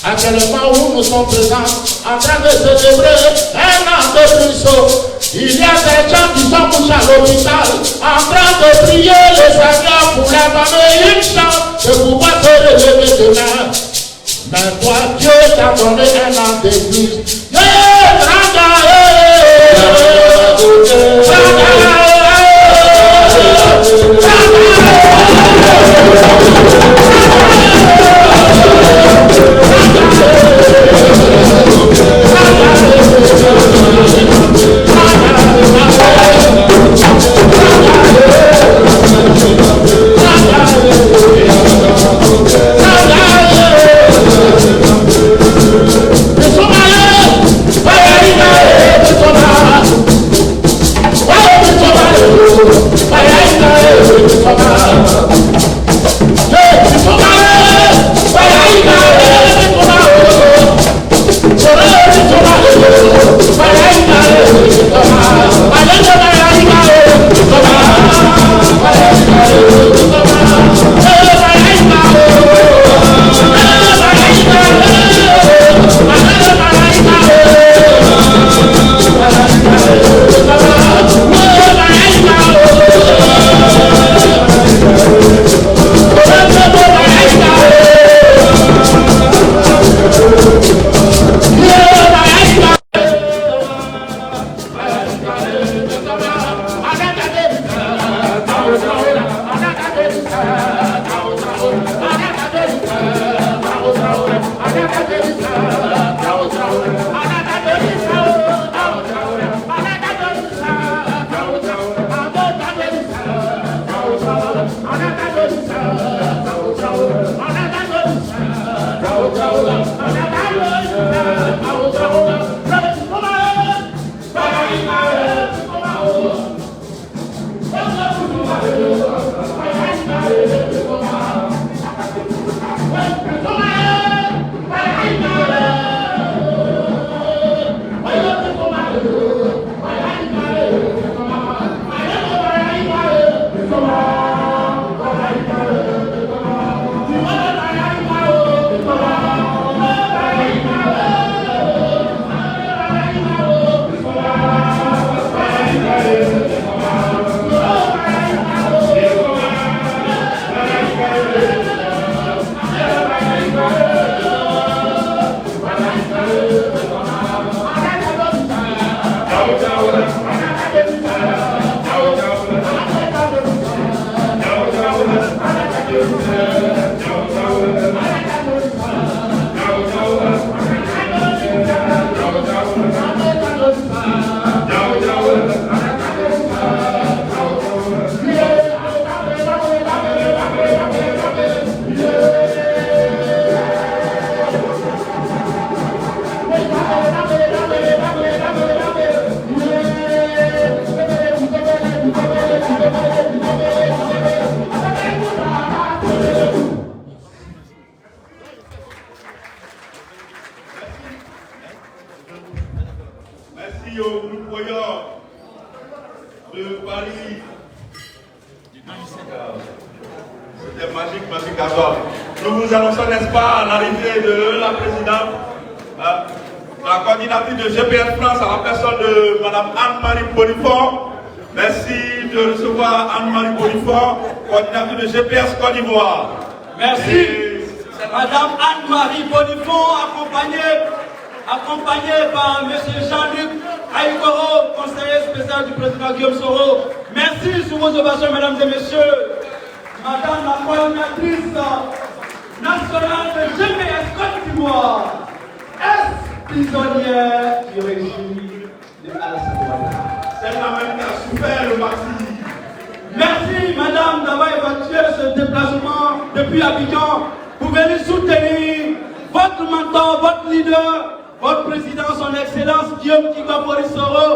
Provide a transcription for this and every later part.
Actuellement où nous sommes présents, en train de célébrer un an de ruisseau. Il y a des gens qui sont couchés à l'hôpital, en train de prier le Seigneur pour leur donner une chance de pouvoir se relever demain. Mais toi, Dieu t'a donné un an de plus. C'était magique, magique d'abord. Nous vous annonçons, n'est-ce pas, l'arrivée de la présidente, la coordinatrice de GPS France à la personne de Mme Anne-Marie Bonifant. Merci de recevoir Anne-Marie Bonifant, coordinatrice de GPS Côte d'Ivoire. Merci. Madame Anne-Marie Bonifant, accompagnée par M. Jean-Luc Aïkoro, conseiller spécial du président Guillaume Soro. Merci sur vos ovations, mesdames et messieurs. Madame la coordinatrice nationale de GPS Côte d'Ivoire, ex-prisonnière du régime de Alassane Ouattara. Celle-là même qui a souffert le martyre. Merci, madame, d'avoir évacué ce déplacement depuis Abidjan pour venir soutenir votre mentor, votre leader, votre président, son excellence Guillaume Kigwa Soro,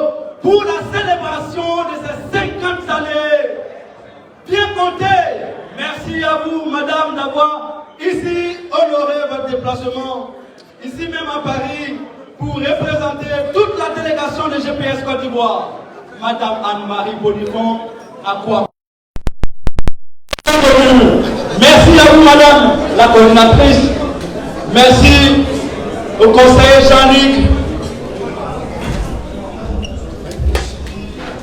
pour la célébration de ses 50 années. Bien compté. Merci à vous, madame, d'avoir ici honoré votre déplacement, ici même à Paris, pour représenter toute la délégation de GPS Côte d'Ivoire. Madame Anne-Marie Bonifant, à quoi? Merci à vous, madame la coordinatrice. Merci au conseiller Jean-Luc.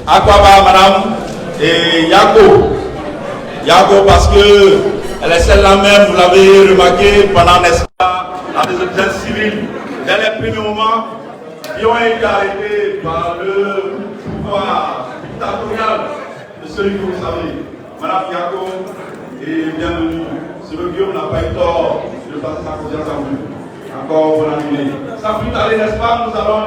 À quoi va madame et Yago parce que elle est celle-là même, vous l'avez remarqué pendant, n'est-ce pas, la désobéissance civile, dès les premiers moments qui ont été arrêtés par le pouvoir dictatorial de celui que vous savez. Madame Yago, et bienvenue. Ce Guillaume n'a pas eu tort de passer sa confiance en vous. Encore bonne année. Sans plus tarder, n'est-ce pas, nous allons.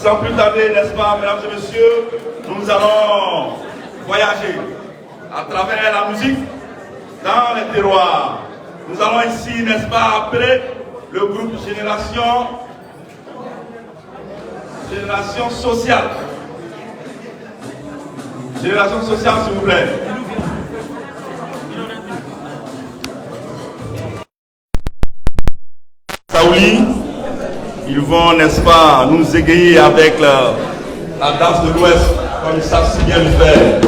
Sans plus tarder, n'est-ce pas, mesdames et messieurs, nous allons voyager à travers la musique dans les terroirs. Nous allons ici, n'est-ce pas, appeler le groupe Génération Sociale. Génération Sociale, s'il vous plaît. Saouli, ils vont, n'est-ce pas, nous égayer avec la danse de l'Ouest, comme ils savent si bien le faire.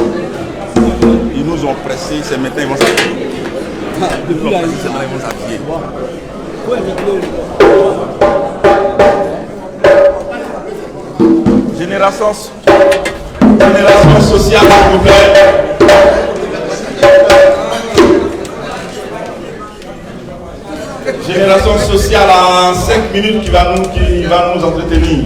Ils nous ont pressés, c'est maintenant ils vont s'habiller. Ils nous ont pressés, c'est maintenant ils vont s'habiller. Génération Sociale, s'il vous plaît. Génération Sociale en 5 minutes qui va nous entretenir.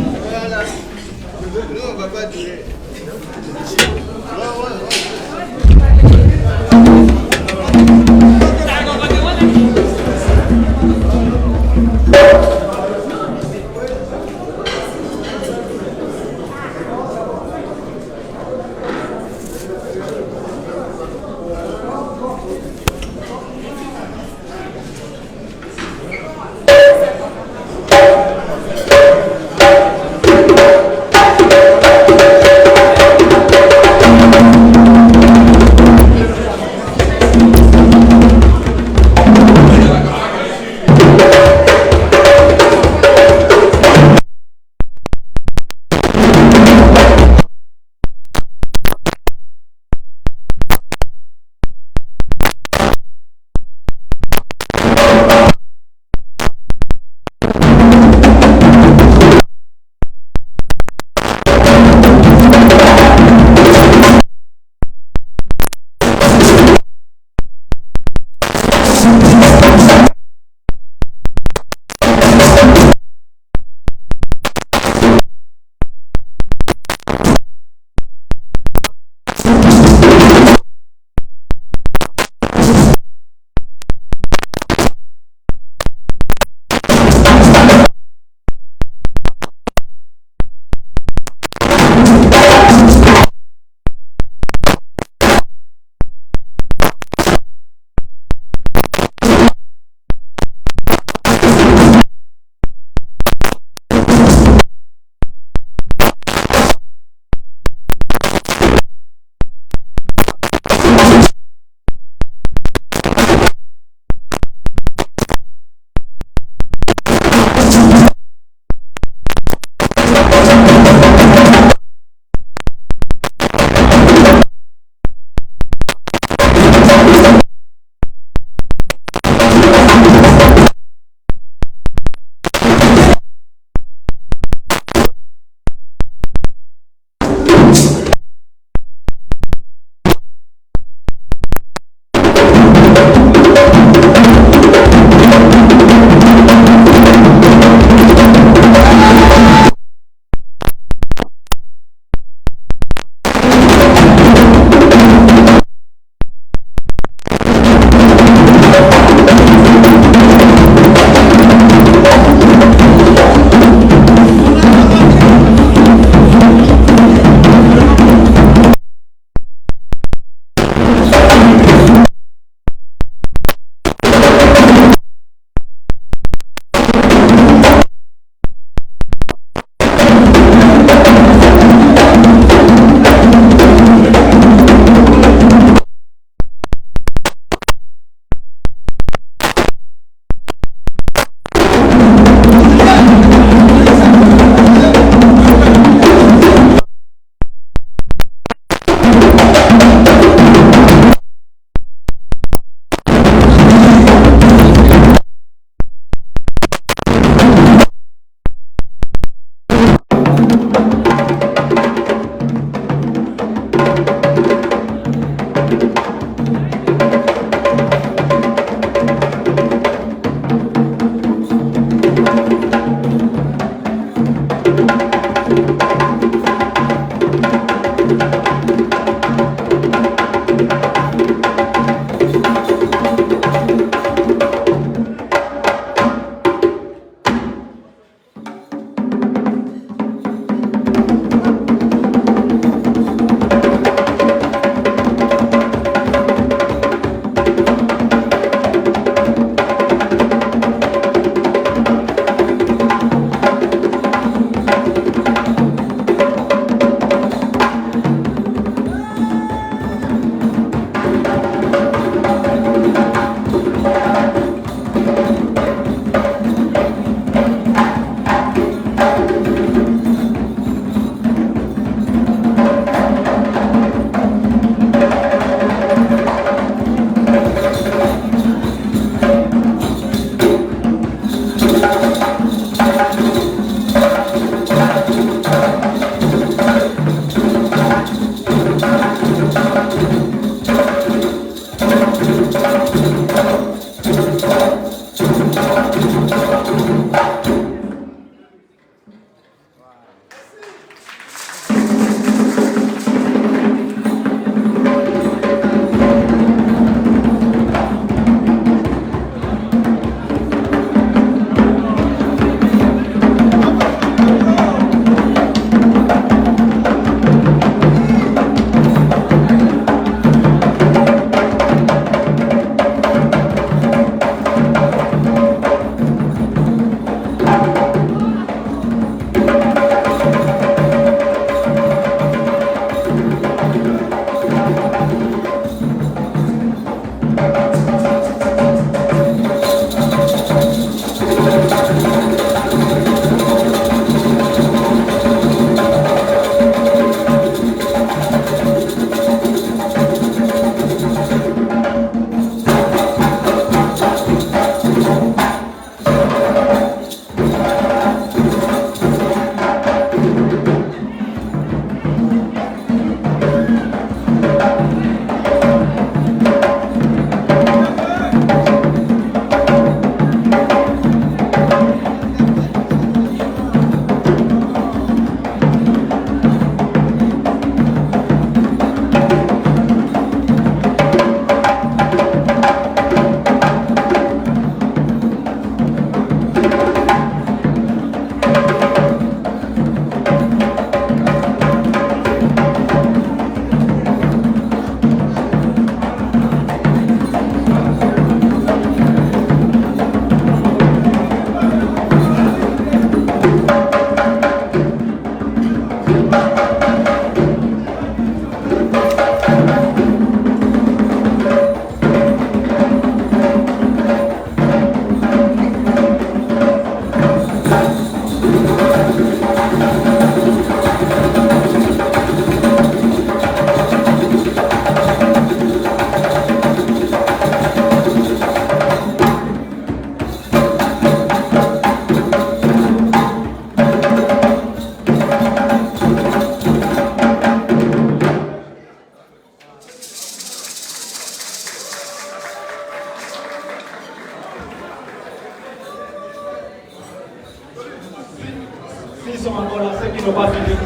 Ils sont encore là, ceux qui n'ont pas fini.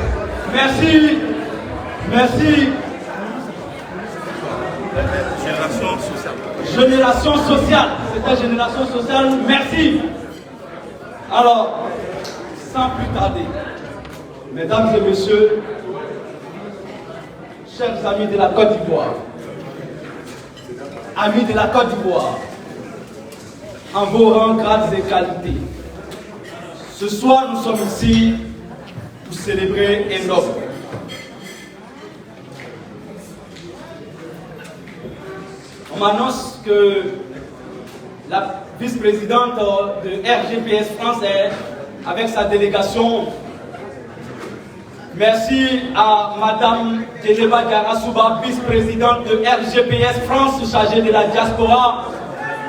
Merci. Merci. Génération sociale. Génération sociale. C'était génération sociale. Merci. Alors, sans plus tarder, mesdames et messieurs, chers amis de la Côte d'Ivoire, amis de la Côte d'Ivoire, en vos rangs, grades et qualités, ce soir, nous sommes ici pour célébrer un homme. On m'annonce que la vice-présidente de RGPS France est avec sa délégation. Merci à Madame Djeleba Garasouba, vice-présidente de RGPS France, chargée de la diaspora.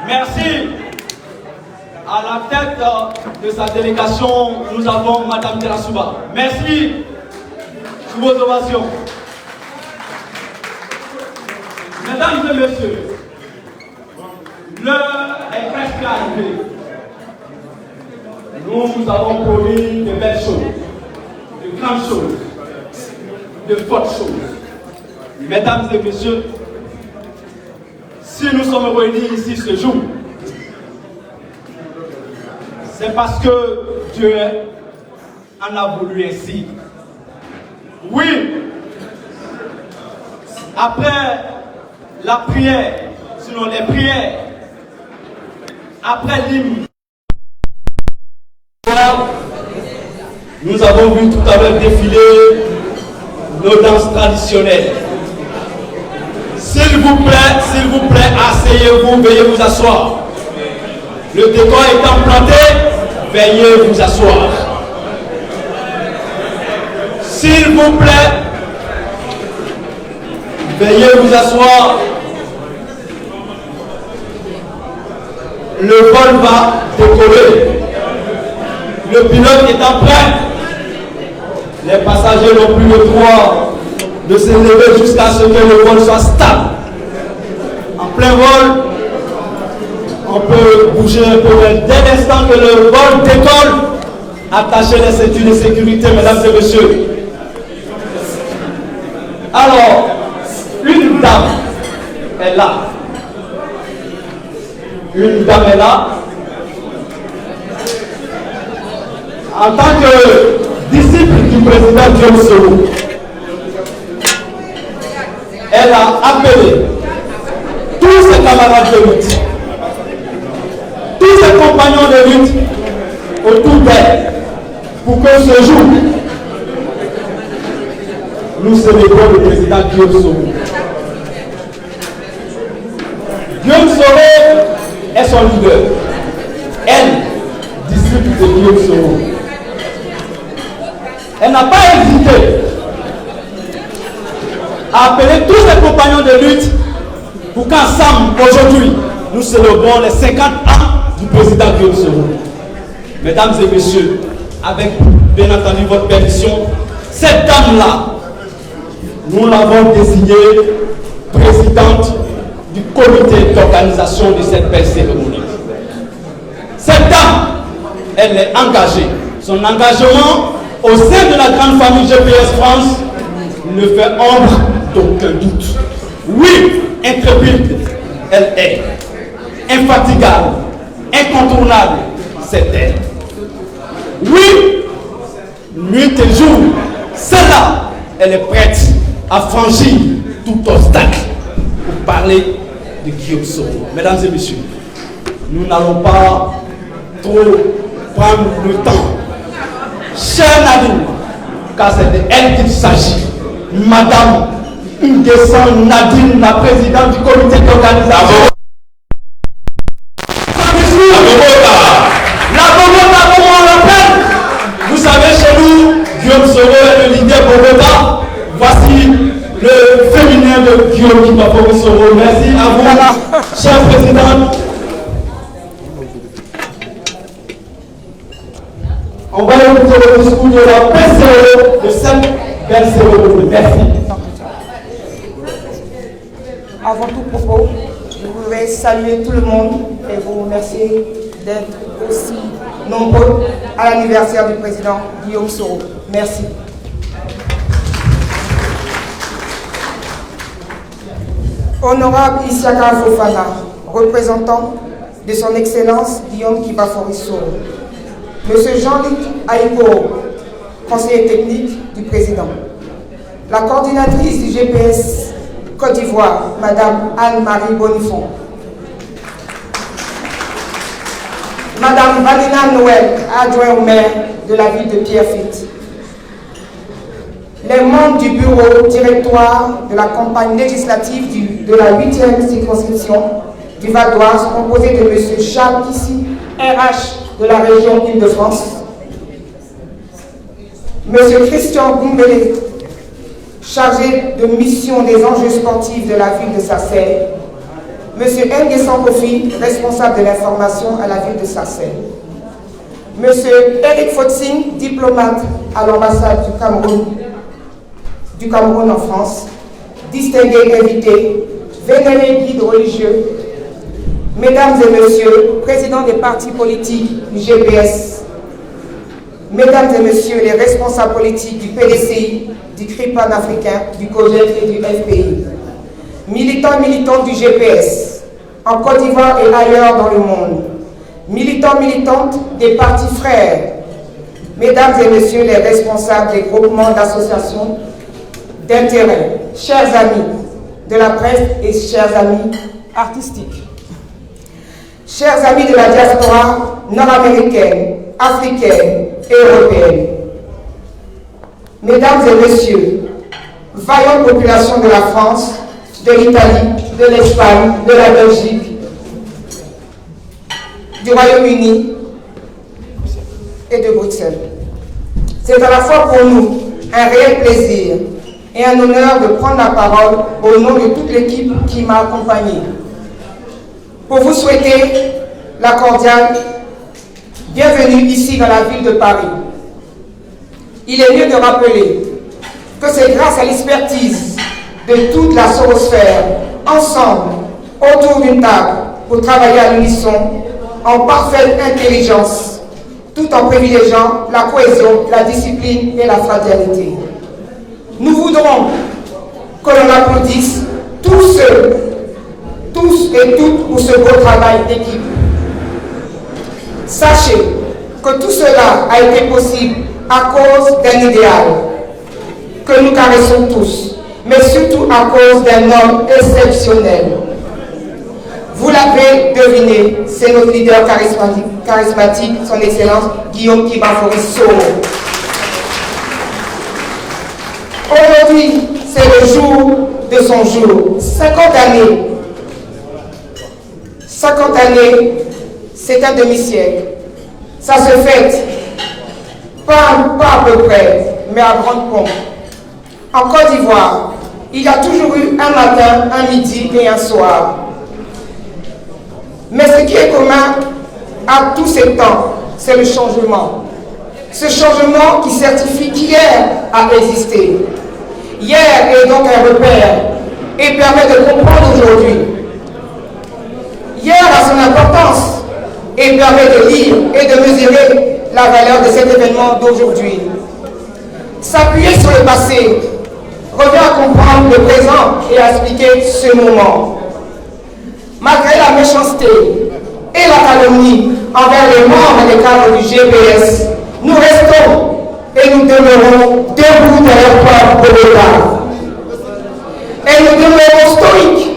Merci. À la tête de sa délégation, nous avons Madame Garasouba. Merci pour vos ovations. Mesdames et messieurs, l'heure est presque arrivée. Nous avons promis de belles choses, de grandes choses, de fortes choses. Mesdames et messieurs, si nous sommes réunis ici ce jour, c'est parce que Dieu en a voulu ainsi. Oui, après la prière, sinon les prières, après l'hymne, nous avons vu tout à l'heure défiler nos danses traditionnelles. S'il vous plaît, asseyez-vous, veuillez vous asseoir. Le décor étant planté, veuillez vous asseoir. S'il vous plaît, veuillez vous asseoir. Le vol va décoller. Le pilote étant prêt, les passagers n'ont plus le droit de se lever jusqu'à ce que le vol soit stable. En plein vol, on peut bouger un peu, mais dès l'instant que le vol décolle, attachez les ceintures de sécurité, mesdames et messieurs. Alors, une dame est là. Une dame est là. En tant que disciple du président Guillaume Soro, elle a appelé tous ses camarades de lutte, tous ses compagnons de lutte autour d'elle, pour que ce jour, nous célébrons le président Guillaume Soro. Guillaume Soro est son leader. Elle, disciple de Guillaume Soro. Elle n'a pas hésité à appeler tous ses compagnons de lutte pour qu'ensemble, aujourd'hui, nous célébrons les 50 ans du président Guillaume Soro. Mesdames et messieurs, avec bien entendu votre permission, cette dame-là, nous l'avons désignée présidente du comité d'organisation de cette belle cérémonie. Cette dame, elle est engagée. Son engagement au sein de la grande famille GPS France ne fait ombre d'aucun doute. Oui, intrépide, elle est. Infatigable, incontournable, c'est elle. Oui, nuit et jour, celle-là, elle est prête à franchir tout obstacle pour parler de Guillaume Soro. Mesdames et messieurs, nous n'allons pas trop prendre le temps. Chers Nadim, car c'est d'elle qu'il s'agit. Madame Nguessan Nadine, la présidente du comité d'organisation. La Bogota, comment on l'appelle? Vous savez, chez nous, Guillaume Soro est le leader Bogota. Voici le féminin de Guillaume Kibafori Soro. Merci à vous, chère présidente. On va écouter le discours de la PCO de Saint-Bercéo. Merci. Avant tout propos, je voudrais saluer tout le monde et vous remercier d'être aussi nombreux à l'anniversaire du président Guillaume Soro. Merci. Honorable Isiaka Fofana, représentant de son Excellence Guillaume Kibafori Soro. Monsieur Jean-Luc Aïko, conseiller technique du président. La coordinatrice du GPS Côte d'Ivoire, Madame Anne-Marie Bonifon. Madame Valina Noël, adjoint au maire de la ville de Pierrefitte. Les membres du bureau directoire de la campagne législative de la 8e circonscription du Val d'Oise, composé de M. Charles Kissi, RH de la région Île-de-France, M. Christian Goumbélé, chargé de mission des enjeux sportifs de la ville de Sarcelles, M. Nguessan Kofi, responsable de l'information à la ville de Sarcelles, M. Eric Fotsing, diplomate à l'ambassade du Cameroun en France, distingués invités, vénérés guides religieux, Mesdames et Messieurs, présidents des partis politiques du GPS, Mesdames et Messieurs les responsables politiques du PDCI, du CRI panafricain, du COGEP et du FPI, militants et militantes du GPS, en Côte d'Ivoire et ailleurs dans le monde, militants et militantes des partis frères, Mesdames et Messieurs les responsables des groupements d'associations d'intérêt, chers amis de la presse et chers amis artistiques, chers amis de la diaspora nord-américaine, africaine et européenne, Mesdames et Messieurs, vaillante population de la France, de l'Italie, de l'Espagne, de la Belgique, du Royaume-Uni et de Bruxelles. C'est à la fois pour nous un réel plaisir et un honneur de prendre la parole au nom de toute l'équipe qui m'a accompagné pour vous souhaiter la cordiale bienvenue ici dans la ville de Paris. Il est mieux de rappeler que c'est grâce à l'expertise de toute la sorosphère, ensemble, autour d'une table, pour travailler à l'unisson, en parfaite intelligence, tout en privilégiant la cohésion, la discipline et la fraternité. Nous voudrons que l'on applaudisse tous et toutes pour ce beau travail d'équipe. Sachez que tout cela a été possible à cause d'un idéal que nous caressons tous, mais surtout à cause d'un homme exceptionnel. Vous l'avez deviné, c'est notre leader charismatique, son Excellence Guillaume Kibafori Soro. Aujourd'hui, c'est le jour de son jour. 50 années. 50 années, c'est un demi-siècle. Ça se fête, pas à peu près, mais à grande pompe. En Côte d'Ivoire, il y a toujours eu un matin, un midi et un soir. Mais ce qui est commun à tous ces temps, c'est le changement. Ce changement qui certifie qu'hier a existé. Hier est donc un repère et permet de comprendre aujourd'hui. Hier a son importance et permet de lire et de mesurer la valeur de cet événement d'aujourd'hui. S'appuyer sur le passé revient à comprendre le présent et à expliquer ce moment. Malgré la méchanceté et la calomnie envers les membres et les cadres du GPS, nous restons et nous demeurons debout derrière toi, Bogota. Et nous demeurons stoïques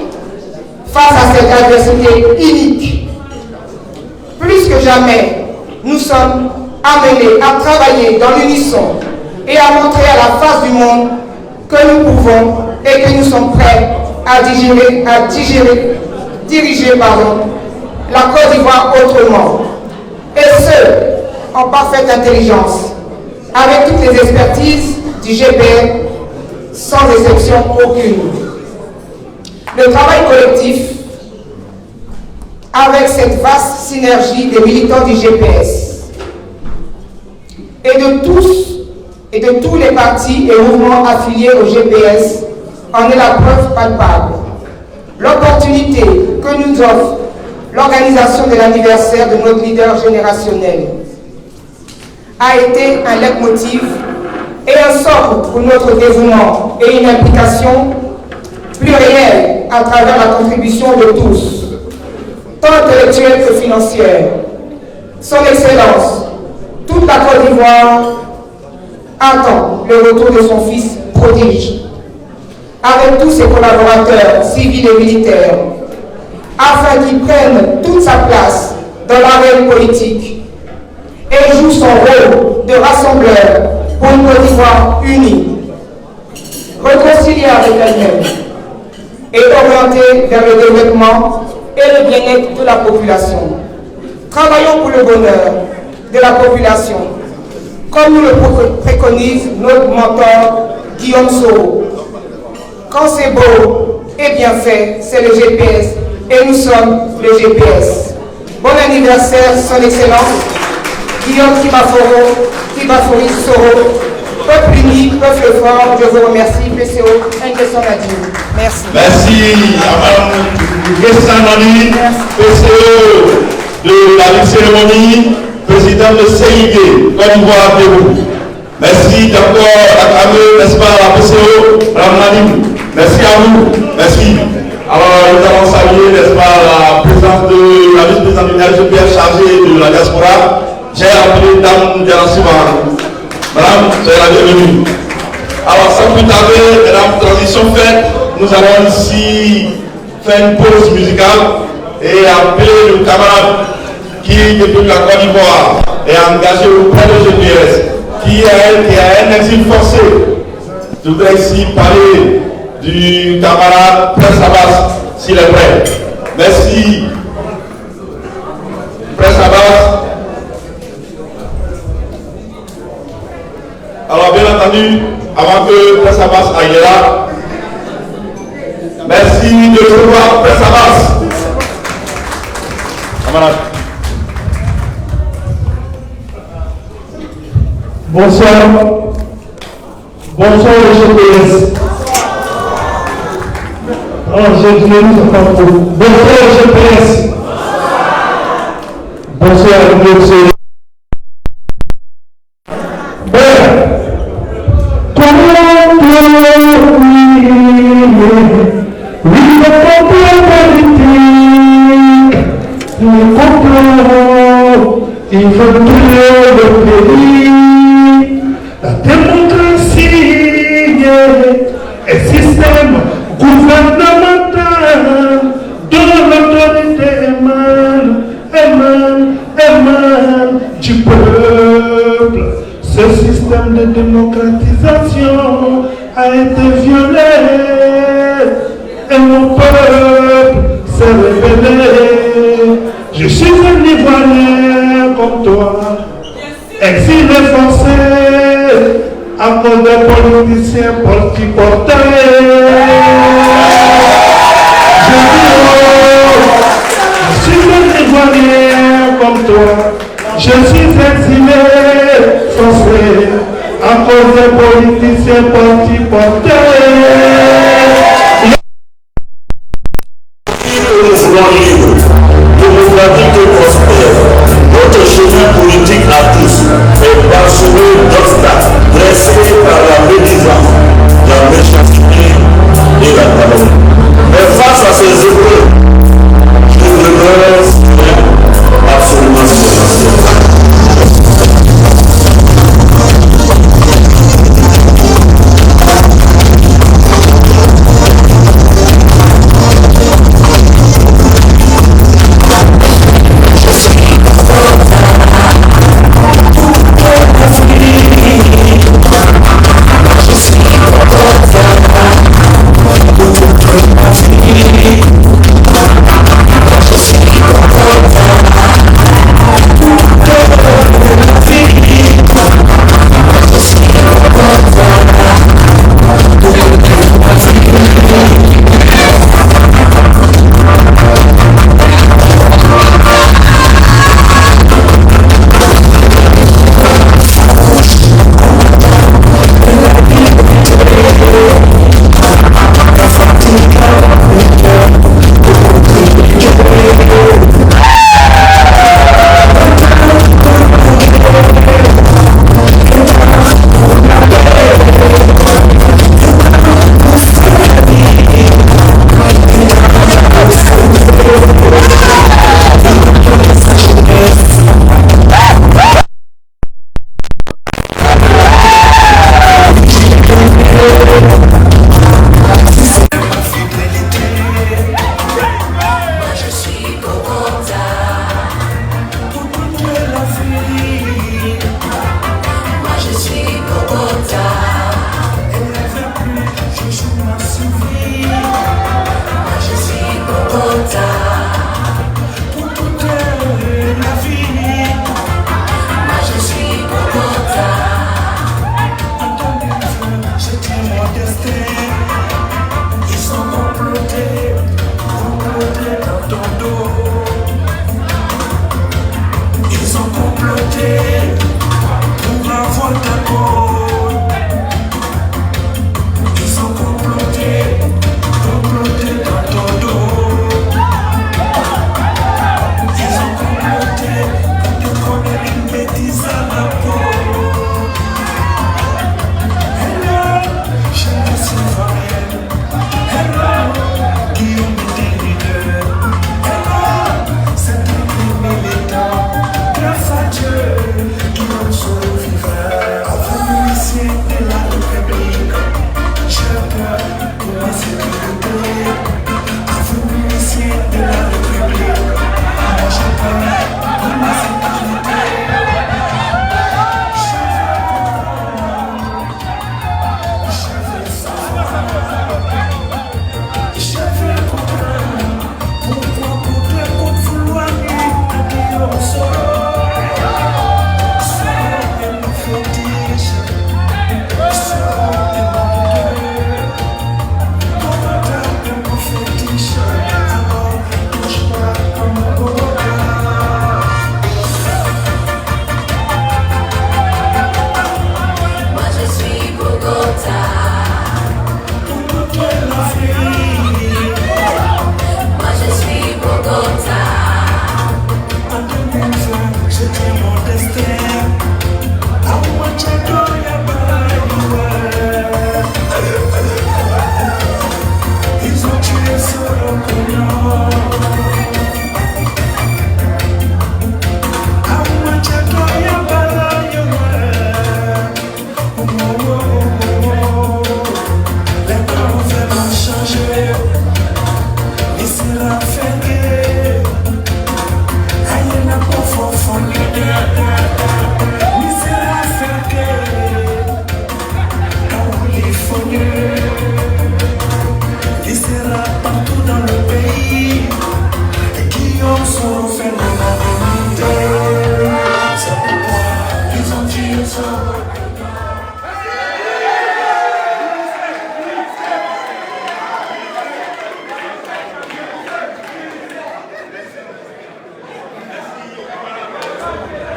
face à cette adversité unique. Plus que jamais, nous sommes amenés à travailler dans l'unisson et à montrer à la face du monde que nous pouvons et que nous sommes prêts à diriger la Côte d'Ivoire autrement. Et ce, en parfaite intelligence, avec toutes les expertises du GPN, sans exception aucune. Le travail collectif, avec cette vaste synergie des militants du GPS et de tous les partis et mouvements affiliés au GPS, en est la preuve palpable. L'opportunité que nous offre l'organisation de l'anniversaire de notre leader générationnel a été un leitmotiv et un socle pour notre dévouement et une implication plus réelle à travers la contribution de tous, tant intellectuelle que financière. Son Excellence, toute la Côte d'Ivoire attend le retour de son fils prodige, avec tous ses collaborateurs civils et militaires, afin qu'il prenne toute sa place dans l'arène politique et joue son rôle de rassembleur pour une Côte d'Ivoire unie, réconciliée avec elle-même et orientée vers le développement et le bien-être de la population. Travaillons pour le bonheur de la population, comme nous le préconise notre mentor Guillaume Soro. Quand c'est beau et bien fait, c'est le GPS et nous sommes le GPS. Bon anniversaire, Son Excellence Guillaume Kibafori Soro. Peuple uni, peuple fort, je vous remercie. PCO, Nguessan Nadim. Merci. Merci à Mme Nguessan Nadim, PCO de la cérémonie, président de CID, Côte d'Ivoire Pérou. Merci d'abord acclamer, n'est-ce pas, la PCO, Mme Nadim. Merci à vous. Merci. Alors, nous allons saluer, n'est-ce pas, la présence de la vice-présidente du RGPR chargée de la diaspora. J'ai appelé Dame Diarassiba. Madame, soyez la bienvenue. Alors, sans plus tarder, mesdames, transition faite, nous allons ici faire une pause musicale et appeler le camarade qui, depuis la Côte d'Ivoire, est engagé auprès de GPS, qui a un exil forcé. Je voudrais ici parler du camarade Prince Abbas, s'il est prêt. Merci. Prince Abbas. Alors, bien entendu, avant que Prince Abbas aille là, merci de recevoir Prince Abbas. Camarade. Bonsoir. Bonsoir les GPS. Oh, j'ai dit bonsoir les GPS. Bonsoir les il faut tuer le pays. La démocratie est système gouvernemental dont l'autorité émane du peuple. Ce système de démocratisation a été violé et mon peuple s'est révélé. Je suis un Ivoirien comme toi, exilé forcé à cause des politiciens portés. Je suis un Ivoirien comme toi, je suis exilé forcé à cause des politiciens portés. Démocratique et prospère, notre chemin politique à tous est parsemé d'obstacles dressés par la médisance, la méchanceté et la calomnie. Mais face à ces épreuves, je demeure absolument silencieux.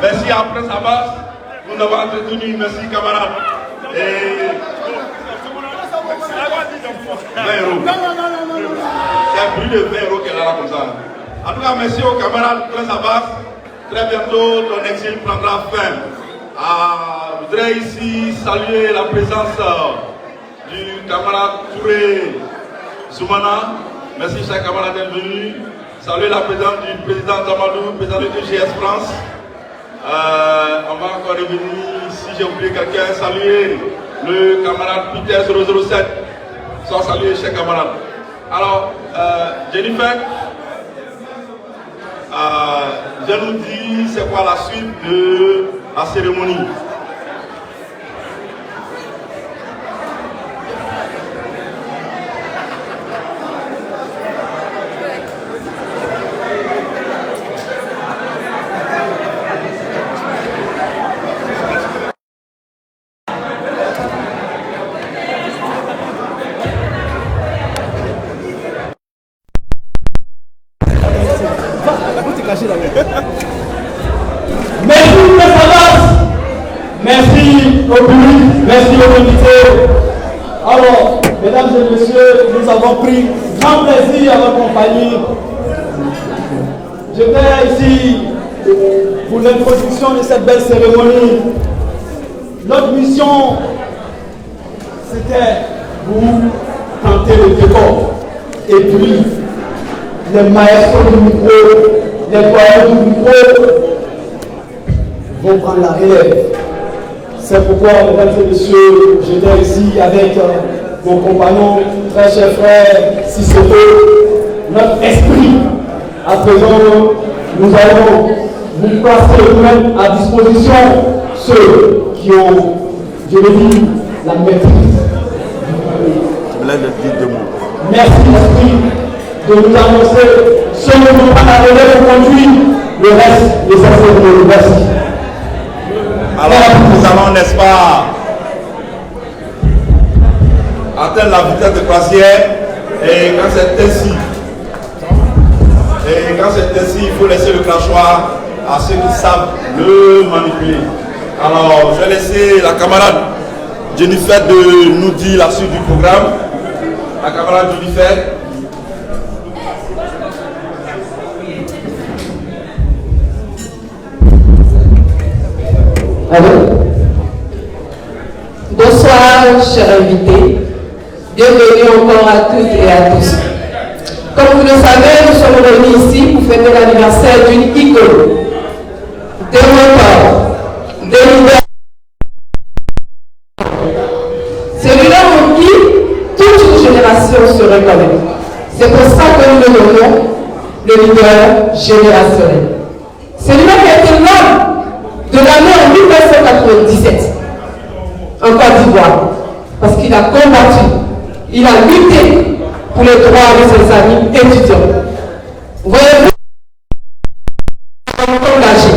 Merci à Prince Abbas pour nous avoir entretenu. Merci camarades. Et 20 euros. C'est un prix de 20 euros qu'elle a là comme ça. En tout cas, merci aux camarades Prince Abbas. Très bientôt, ton exil prendra fin. Je voudrais ici saluer la présence du camarade Touré Soumana. Merci, chers camarades, d'être venus. Saluer la présence du président Zamadou, président de TGS France. On va encore revenir, si j'ai oublié quelqu'un, saluer le camarade Peter 007. Soit saluer, chers camarades. Alors, Jennifer, je nous dis c'est quoi la suite de la cérémonie. Merci au public, merci aux invités. Alors, mesdames et messieurs, nous avons pris grand plaisir à votre compagnie. Je vais ici pour l'introduction de cette belle cérémonie. Notre mission, c'était vous planter le décor. Et puis, les maestros du micro, les doyens du micro vont prendre la relève. C'est pourquoi, mesdames et messieurs, j'étais ici avec mon compagnon, très cher frère Sissoto, notre esprit. À présent, nous allons vous placer nous-mêmes à disposition ceux qui ont, je l'ai dit, la maîtrise. Merci esprit de nous annoncer ce que nous allons conduire, le reste, les assemblées. Merci. Alors, nous allons, n'est-ce pas, atteindre la vitesse de croisière, et quand c'est ainsi, il faut laisser le crachoir à ceux qui savent le manipuler. Alors, je vais laisser la camarade Jennifer de nous dire la suite du programme. La camarade Jennifer. Bonsoir, chers invités. Bienvenue encore à toutes et à tous. Comme vous le savez, nous sommes réunis ici pour fêter l'anniversaire d'une icône, des mentors, des leaders. Celui-là en qui toute une génération se reconnaît. C'est pour ça que nous le nommons le leader générationnel. Celui-là qui a été l'homme de l'année en 1997 en Côte d'Ivoire, parce qu'il a combattu, il a lutté pour les droits de ses amis étudiants. Voyez-vous, engagé.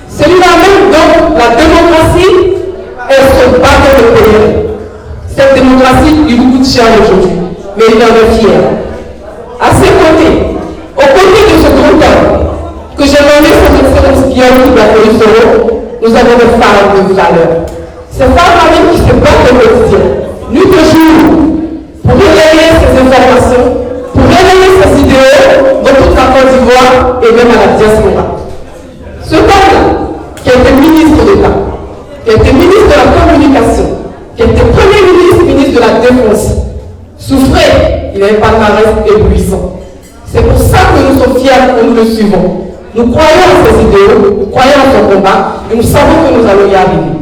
Celui-là même dont la démocratie est son bateau de paix. Cette démocratie, il lui coûte cher aujourd'hui, mais il en est fier. À ses côtés, aux côtés de ce grand homme, que j'ai nommé son excellence Guillaume Soro, nous avons des femmes de valeur. Ces femmes qui se battent au quotidien, nuit et jour, pour relayer ces informations, pour relayer ces idéaux dans toute la Côte d'Ivoire et même à la diaspora. Ce homme-là, qui a été ministre d'État, qui a été ministre de la communication, qui a été premier ministre, ministre de la Défense, souffrait, il n'avait pas de palmarès éblouissant. C'est pour ça que nous sommes fiers que nous le suivons. Nous croyons à ces idéaux, nous croyons à son combat et nous savons que nous allons y arriver.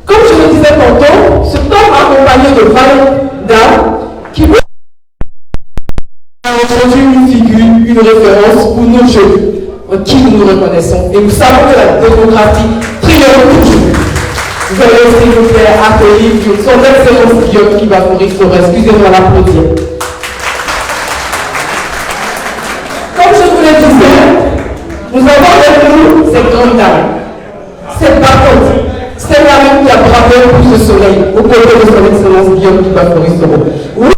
Comme je le disais tantôt, ce homme accompagné de 20 dames qui a aujourd'hui une figure, une référence pour nos jeunes, en qui nous reconnaissons. Et nous savons que la démocratie triomphe toujours. Vous allez aussi nous faire accueillir son excellence Guillaume qui va mourir sur. Excusez-moi l'applaudir. Comme je vous le disais, nous avons avec nous cette grande dame, cette battante. C'est la même qui a bravé pour ce soleil, au côté de son excellence Guillaume qui va mourir sur. Oui,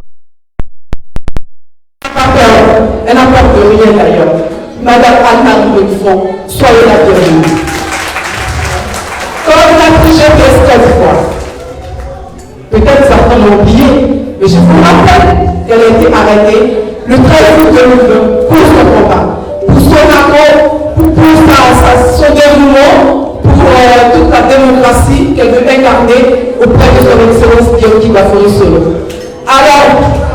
elle n'apporte rien d'ailleurs. Madame Anne-Marie Bonifond, soyez la bienvenue. Comme la j'ai cette fois, peut-être certains l'ont oublié, mais je vous rappelle qu'elle a été arrêtée le 13 août 2020 pour son combat, pour son amour, pour son dévouement, pour toute la démocratie qu'elle veut incarner auprès de son excellence Guillaume Kibafori Solo. Alors,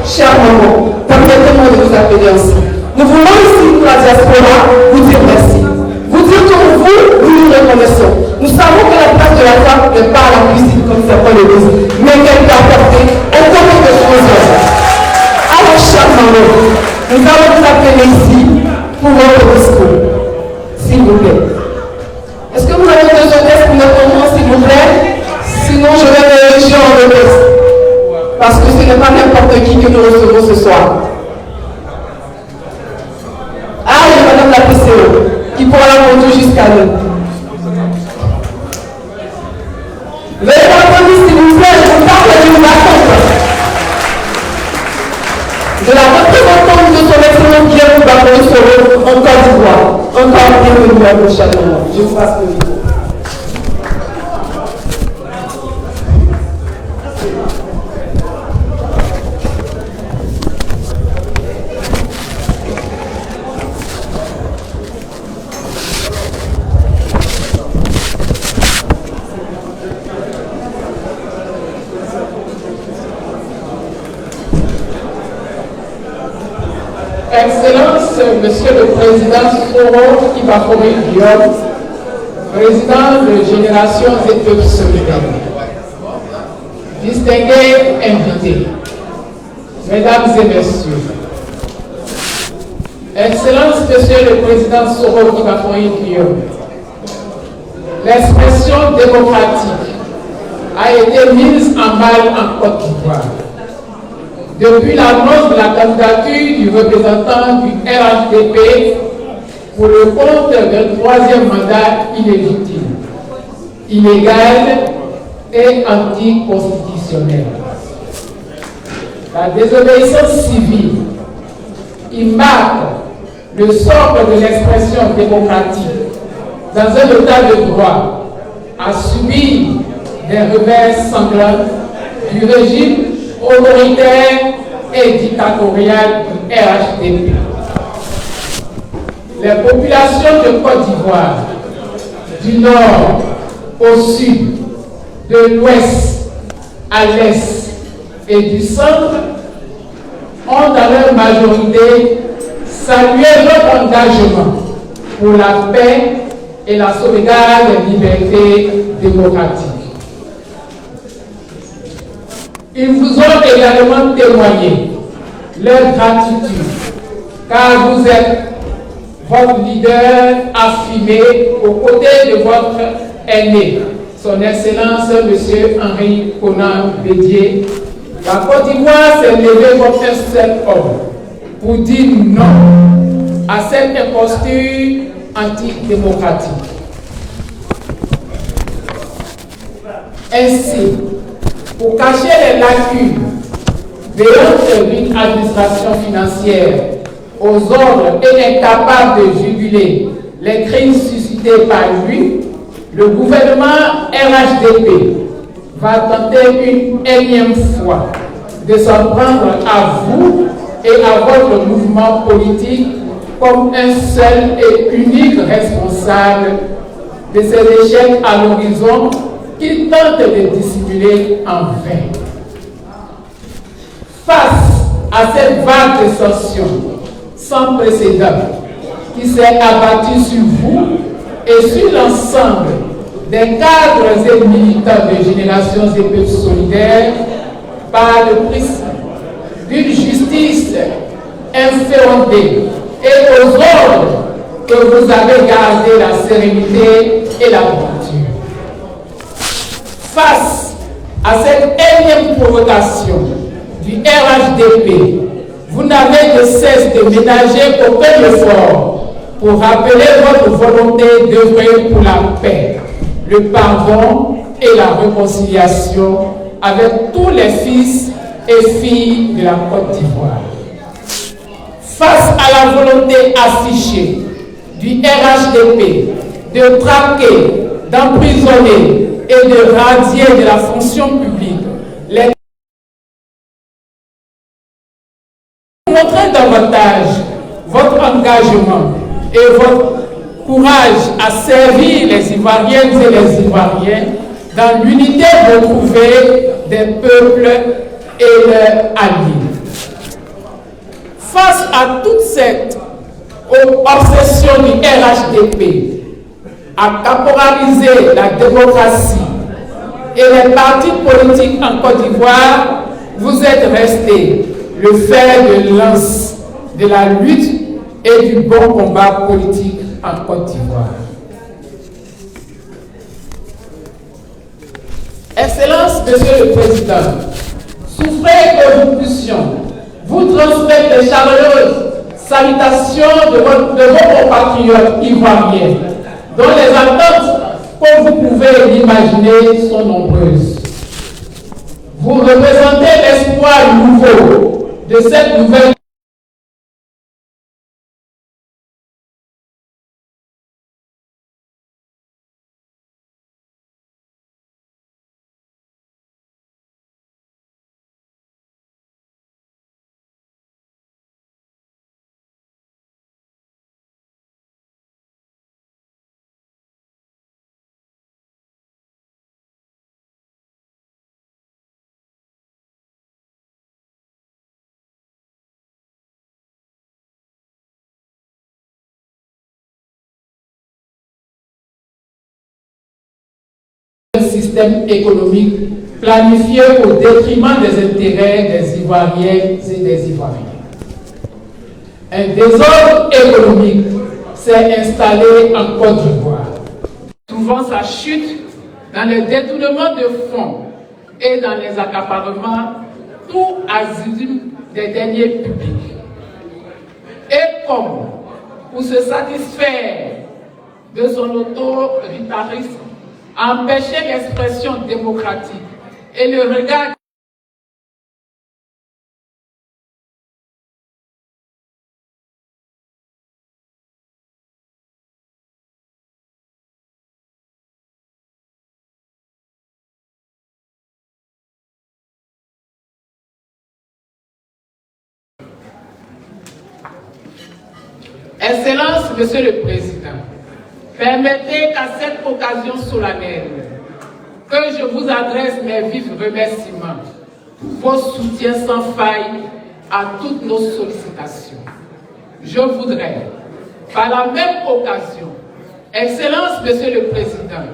chère maman, permettez-moi de vous appeler ainsi. Nous voulons ici, pour la diaspora, vous dire merci. Vous dire que vous, nous reconnaissons. Nous savons que la place de la femme n'est pas à la cuisine, comme certains le disent, mais qu'elle peut apporter au côté de son œuvre. Alors, chère maman, nous allons vous appeler ici pour votre discours. S'il vous plaît. Est-ce que vous avez besoin d'aide pour notre moment, s'il vous plaît? Sinon, je vais me réagir en le texte. Parce que ce n'est pas n'importe qui que nous recevons ce soir. Ah, il y a madame la PCO qui pourra la conduire jusqu'à nous. Veuillez m'applaudir, s'il vous plaît, je vous parle d'une attente de la représentante de son excellence Guillaume Kibafori Solo en Côte d'Ivoire. Encore bienvenue à vos chers moments. Je vous passe le micro. Excellence, Monsieur le Président Soro Kibafori Guillaume, président de Génération et Peuples Solidaires, distingués invités, mesdames et messieurs, Excellence, Monsieur le Président Soro Kibafoué-Guillaume, l'expression démocratique a été mise en mal en Côte d'Ivoire. Depuis l'annonce de la candidature du représentant du RHDP pour le compte d'un troisième mandat illégitime, illégal et anticonstitutionnel. La désobéissance civile, il marque le socle de l'expression démocratique dans un état de droit, a subi des revers sanglants du régime autoritaire et dictatorial du RHDP. Les populations de Côte d'Ivoire, du nord au sud, de l'ouest à l'est et du centre, ont dans leur majorité salué notre engagement pour la paix et la sauvegarde des libertés démocratiques. Ils vous ont également témoigné leur gratitude, car vous êtes votre leader affirmé aux côtés de votre aîné, son Excellence M. Henri Konan Bédié. La Côte d'Ivoire s'est levée comme un seul homme pour dire non à cette imposture antidémocratique. Ainsi, pour cacher les lacunes béantes d'une administration financière aux ordres et incapable de juguler les crimes suscités par lui, le gouvernement RHDP va tenter une énième fois de s'en prendre à vous et à votre mouvement politique comme un seul et unique responsable de ces échecs à l'horizon qu'il tente de dissimuler en vain. Face à cette vague de sanctions sans précédent qui s'est abattue sur vous et sur l'ensemble des cadres et militants de Générations et Peuples Solidaires par le prisme d'une justice inféodée et aux ordres que vous avez gardé la sérénité et la droiture. Face à cette énième provocation du RHDP, vous n'avez de cesse de ménager aucun effort pour rappeler votre volonté d'œuvrer pour la paix, le pardon et la réconciliation avec tous les fils et filles de la Côte d'Ivoire. Face à la volonté affichée du RHDP de traquer, d'emprisonner et de radier de la fonction publique les montrez davantage votre engagement et votre courage à servir les Ivoiriennes et les Ivoiriens dans l'unité retrouvée des peuples et leurs alliés. Face à toute cette obsession du RHDP à caporaliser la démocratie et les partis politiques en Côte d'Ivoire, vous êtes restés le fer de lance de la lutte et du bon combat politique en Côte d'Ivoire. Excellence, Monsieur le Président, souffrez que nous puissions vous transmettre les chaleureuses salutations de vos compatriotes ivoiriens, dont les attentes, comme vous pouvez l'imaginer, sont nombreuses. Vous représentez l'espoir nouveau de cette nouvelle Un système économique planifié au détriment des intérêts des Ivoiriennes et des Ivoiriens. Un désordre économique s'est installé en Côte d'Ivoire. Souvent sa chute dans le détournement de fonds et dans les accaparements, tout azimut des deniers publics. Et comme pour se satisfaire de son autoritarisme, empêcher l'expression démocratique et le regard Excellence, Monsieur le Président, permettez qu'à cette occasion solennelle, que je vous adresse mes vifs remerciements pour vos soutiens sans faille à toutes nos sollicitations. Je voudrais, par la même occasion, Excellence, Monsieur le Président,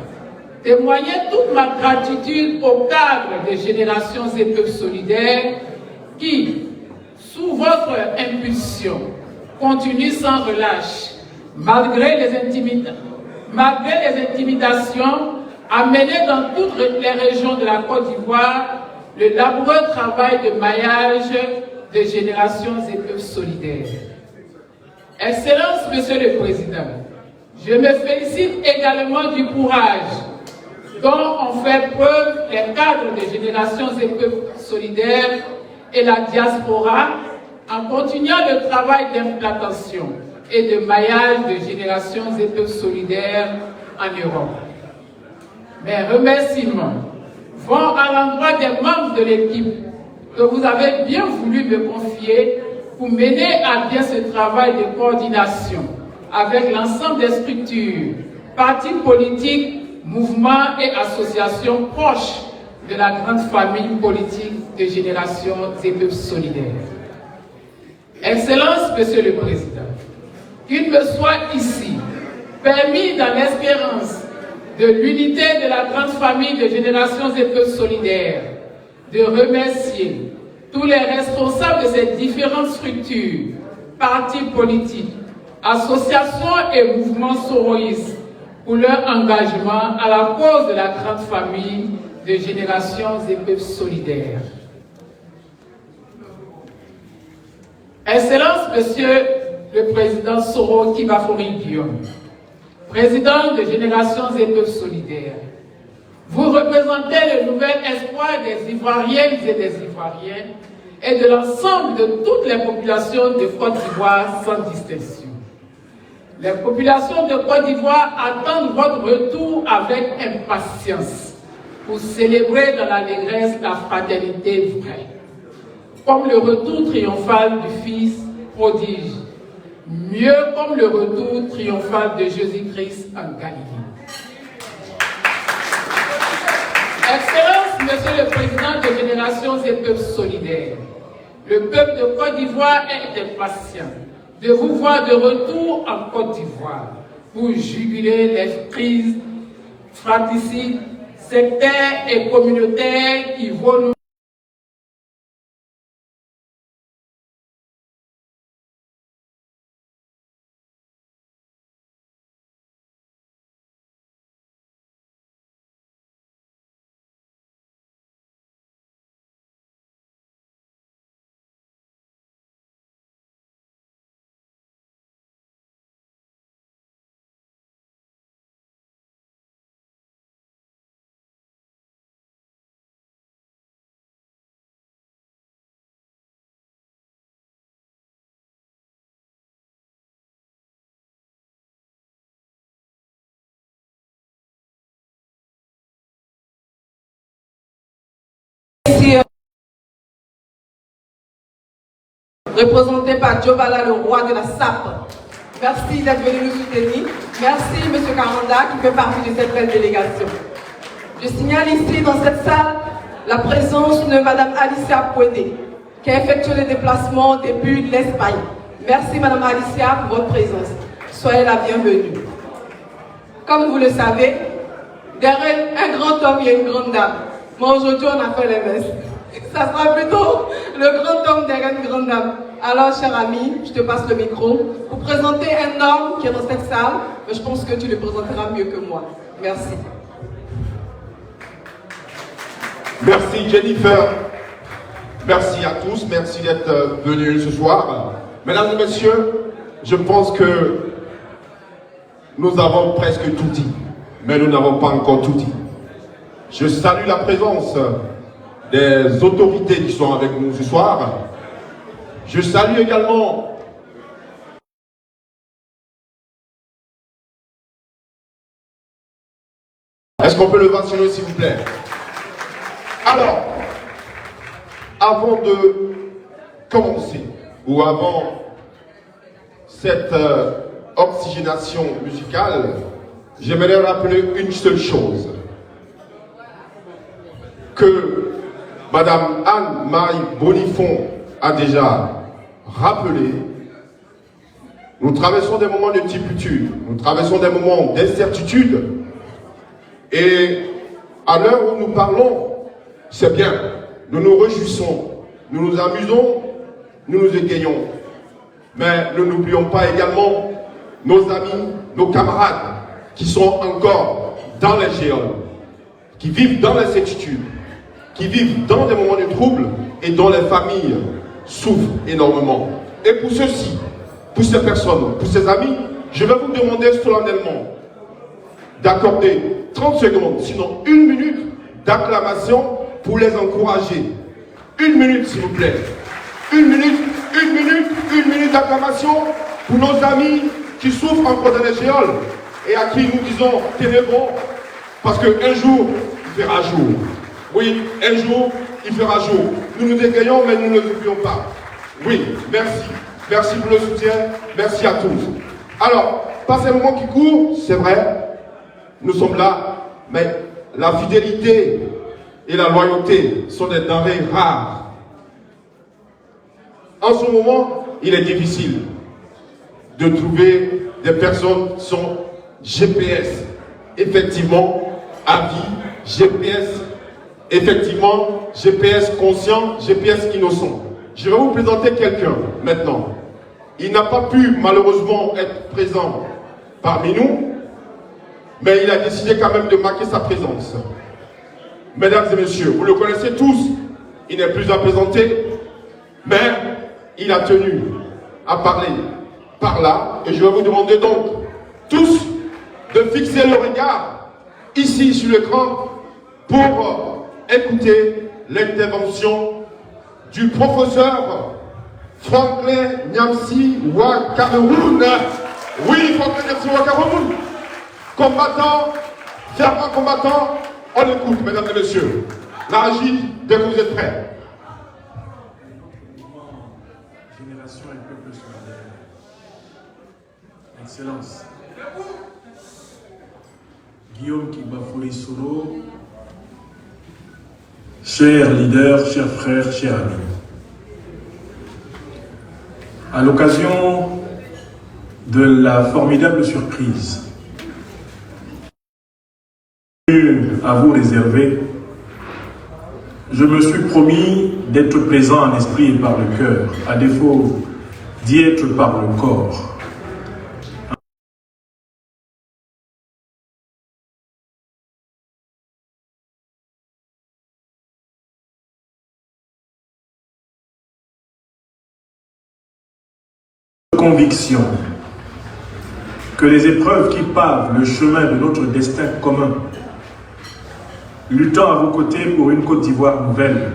témoigner toute ma gratitude au cadre des Générations et Peuples Solidaires qui, sous votre impulsion, continue sans relâche, malgré les intimidations, amenées dans toutes les régions de la Côte d'Ivoire, le laboureux travail de maillage des Générations et Peuples Solidaires. Excellence, Monsieur le Président, je me félicite également du courage dont ont fait preuve les cadres des Générations et Peuples Solidaires et la diaspora en continuant le travail d'implantation et de maillage de Générations et Peuples Solidaires en Europe. Mes remerciements vont à l'endroit des membres de l'équipe que vous avez bien voulu me confier pour mener à bien ce travail de coordination avec l'ensemble des structures, partis politiques, mouvements et associations proches de la grande famille politique de Générations et Peuples Solidaires. Excellence, Monsieur le Président, qu'il me soit ici permis dans l'espérance de l'unité de la grande famille de Générations et Peuples Solidaires de remercier tous les responsables de ces différentes structures, partis politiques, associations et mouvements soroïstes pour leur engagement à la cause de la grande famille de Générations et Peuples Solidaires. Excellence, Monsieur le Président Soro Kibafori Guillaume, Président de Générations et Peuples Solidaires, vous représentez le nouvel espoir des Ivoiriennes et des Ivoiriens et de l'ensemble de toutes les populations de Côte d'Ivoire sans distinction. Les populations de Côte d'Ivoire attendent votre retour avec impatience pour célébrer dans l'allégresse la fraternité vraie, comme le retour triomphal du Fils prodige, mieux comme le retour triomphal de Jésus-Christ en Galilée. Excellence, Monsieur le Président de Générations et Peuples Solidaires, le peuple de Côte d'Ivoire est impatient de vous voir de retour en Côte d'Ivoire pour juguler les crises fratricides, sectaires et communautaires qui vont nous représenté par Djobala, le roi de la SAP. Merci d'être venu nous soutenir. Merci M. Karanda qui fait partie de cette belle délégation. Je signale ici dans cette salle la présence de Mme Alicia Pouédé qui a effectué le déplacement depuis l'Espagne. Merci Mme Alicia pour votre présence. Soyez la bienvenue. Comme vous le savez, derrière un grand homme, il y a une grande dame. Moi, aujourd'hui, on a fait les messes. Ça sera plutôt le grand homme derrière une grande dame. Alors, cher ami, je te passe le micro pour présenter un homme qui est dans cette salle, mais je pense que tu le présenteras mieux que moi. Merci. Merci Jennifer. Merci à tous. Merci d'être venus ce soir. Mesdames et messieurs, je pense que nous avons presque tout dit, mais nous n'avons pas encore tout dit. Je salue la présence des autorités qui sont avec nous ce soir. Je salue également est-ce qu'on peut le vacciner s'il vous plaît? Alors, avant de commencer, ou avant cette oxygénation musicale, j'aimerais rappeler une seule chose. Que Madame Anne-Marie Bonifon a déjà rappelé. Nous traversons des moments de turpitude, nous traversons des moments d'incertitude. Et à l'heure où nous parlons, c'est bien, nous nous réjouissons, nous nous amusons, nous nous égayons. Mais ne n'oublions pas également nos amis, nos camarades qui sont encore dans les géoles, qui vivent dans l'incertitude, qui vivent dans des moments de trouble et dont les familles souffrent énormément. Et pour ceux-ci, pour ces personnes, pour ces amis, je vais vous demander solennellement d'accorder 30 secondes, sinon 1 minute d'acclamation pour les encourager. 1 minute s'il vous plaît. 1 minute d'acclamation pour nos amis qui souffrent encore dans les géoles et à qui nous disons tenez bon, parce qu'un jour il fera jour. Oui, un jour il fera jour. Nous nous égayons, mais nous ne nous oublions pas. Oui, merci. Merci pour le soutien. Merci à tous. Alors, pas ces moments qui courent, c'est vrai. Nous sommes là, mais la fidélité et la loyauté sont des denrées rares. En ce moment, il est difficile de trouver des personnes qui sont GPS, effectivement, à vie, GPS, effectivement, GPS conscient, GPS innocent. Je vais vous présenter quelqu'un maintenant. Il n'a pas pu malheureusement être présent parmi nous, mais il a décidé quand même de marquer sa présence. Mesdames et messieurs, vous le connaissez tous, il n'est plus à présenter, mais il a tenu à parler par là, et je vais vous demander donc tous de fixer le regard ici sur l'écran pour écouter l'intervention du professeur Franklin Nyamsi Wa Cameroun. Oui, Franklin Nyamsi Wa Cameroun. Combattant, fervent combattant, on écoute, mesdames et messieurs. La régie, dès que vous êtes prêts. Génération et peuple solidaire. Excellence. Guillaume Kibafouri Soro, chers leaders, chers frères, chers amis. À l'occasion de la formidable surprise à vous réserver, je me suis promis d'être présent en esprit et par le cœur, à défaut d'y être par le corps. Conviction que les épreuves qui pavent le chemin de notre destin commun, luttant à vos côtés pour une Côte d'Ivoire nouvelle,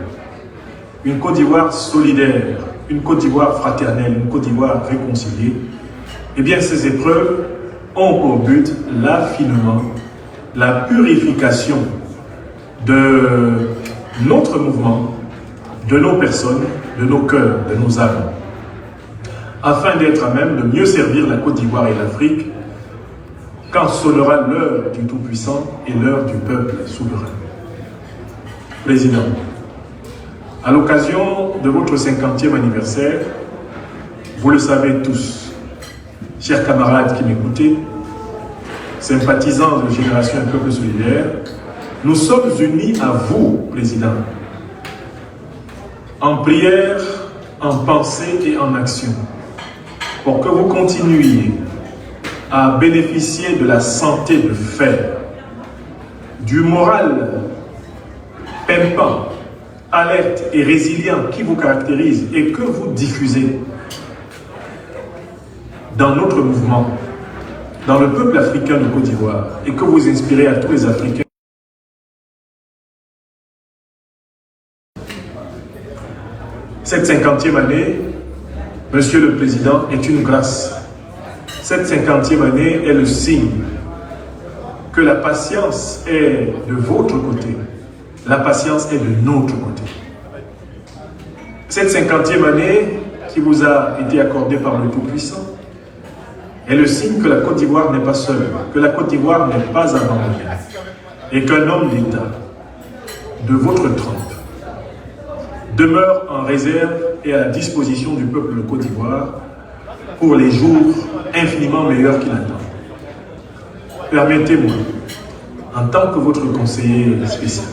une Côte d'Ivoire solidaire, une Côte d'Ivoire fraternelle, une Côte d'Ivoire réconciliée, eh bien ces épreuves ont pour but l'affinement, la purification de notre mouvement, de nos personnes, de nos cœurs, de nos âmes, afin d'être à même de mieux servir la Côte d'Ivoire et l'Afrique quand sonnera l'heure du Tout-Puissant et l'heure du peuple souverain. Président, à l'occasion de votre 50e anniversaire, vous le savez tous, chers camarades qui m'écoutez, sympathisants de Génération Un Peuple Solidaire, nous sommes unis à vous, Président, en prière, en pensée et en action, pour que vous continuiez à bénéficier de la santé de fer, du moral pimpant, alerte et résilient qui vous caractérise et que vous diffusez dans notre mouvement, dans le peuple africain de Côte d'Ivoire, et que vous inspirez à tous les Africains. Cette 50e année, Monsieur le Président, est une grâce. Cette 50e année est le signe que la patience est de votre côté, la patience est de notre côté. Cette 50e année qui vous a été accordée par le Tout-Puissant est le signe que la Côte d'Ivoire n'est pas seule, que la Côte d'Ivoire n'est pas abandonnée, et qu'un homme d'État de votre trempe demeure en réserve et à la disposition du peuple de Côte d'Ivoire pour les jours infiniment meilleurs qui l'attendent. Permettez-moi, en tant que votre conseiller spécial,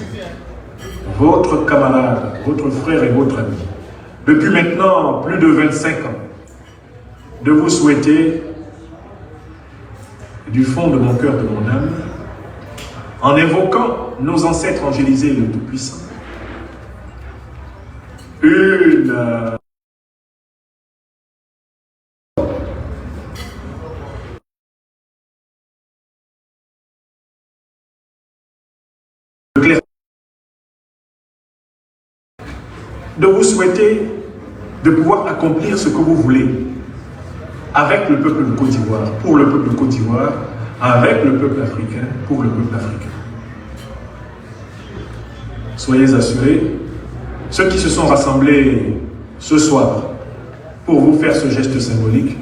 votre camarade, votre frère et votre ami, depuis maintenant plus de 25 ans, de vous souhaiter du fond de mon cœur, de mon âme, en évoquant nos ancêtres angélisés et le Tout-Puissant, une de vous souhaiter de pouvoir accomplir ce que vous voulez avec le peuple de Côte d'Ivoire, pour le peuple de Côte d'Ivoire, avec le peuple africain, pour le peuple africain. Soyez assurés, ceux qui se sont rassemblés ce soir pour vous faire ce geste symbolique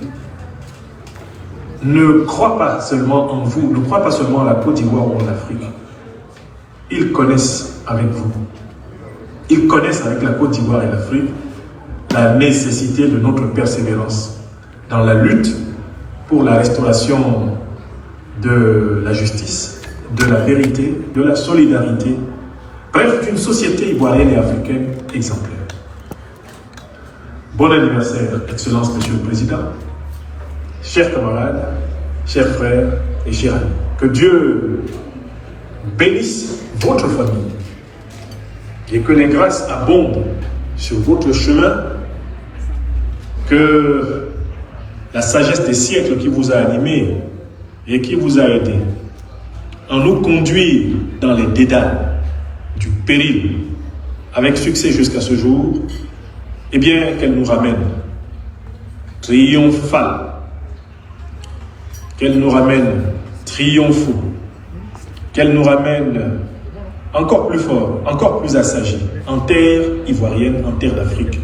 ne croient pas seulement en vous, ne croient pas seulement à la Côte d'Ivoire ou en Afrique. Ils connaissent avec vous. Ils connaissent avec la Côte d'Ivoire et l'Afrique la nécessité de notre persévérance dans la lutte pour la restauration de la justice, de la vérité, de la solidarité, bref, d'une société ivoirienne et africaine exemplaire. Bon anniversaire, Excellence, Monsieur le Président, chers camarades, chers frères et chers amis. Que Dieu bénisse votre famille et que les grâces abondent sur votre chemin, que la sagesse des siècles qui vous a animé et qui vous a aidé en nous conduire dans les dédales du péril avec succès jusqu'à ce jour, eh bien qu'elle nous ramène triomphale, qu'elle nous ramène triomphaux, qu'elle nous ramène encore plus fort, encore plus assagi, en terre ivoirienne, en terre d'Afrique,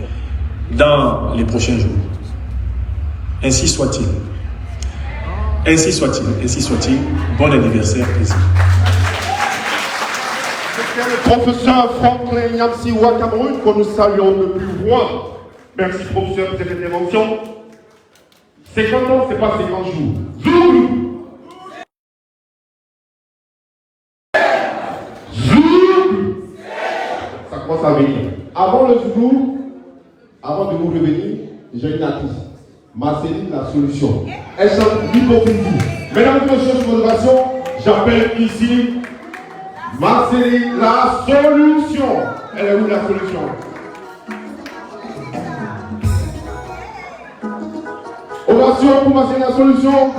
dans les prochains jours. Ainsi soit-il. Ainsi soit-il, ainsi soit-il. Bon anniversaire, président. C'était le professeur Franklin Nyamsi-Wa Cameroun, que nous saluons de plus loin. Merci, professeur, pour cette intervention. 50 ans, c'est pas 50 jours. Zoulou! Ça commence à venir. Avant le Zoulou, avant de vous revenir, j'ai une artiste. Marceline, la solution. Elle chante l'hypocrisie. Mesdames et messieurs, sur modération, j'appelle ici Marceline, la solution. Elle est où la solution? Ovation pour Marceline, la solution.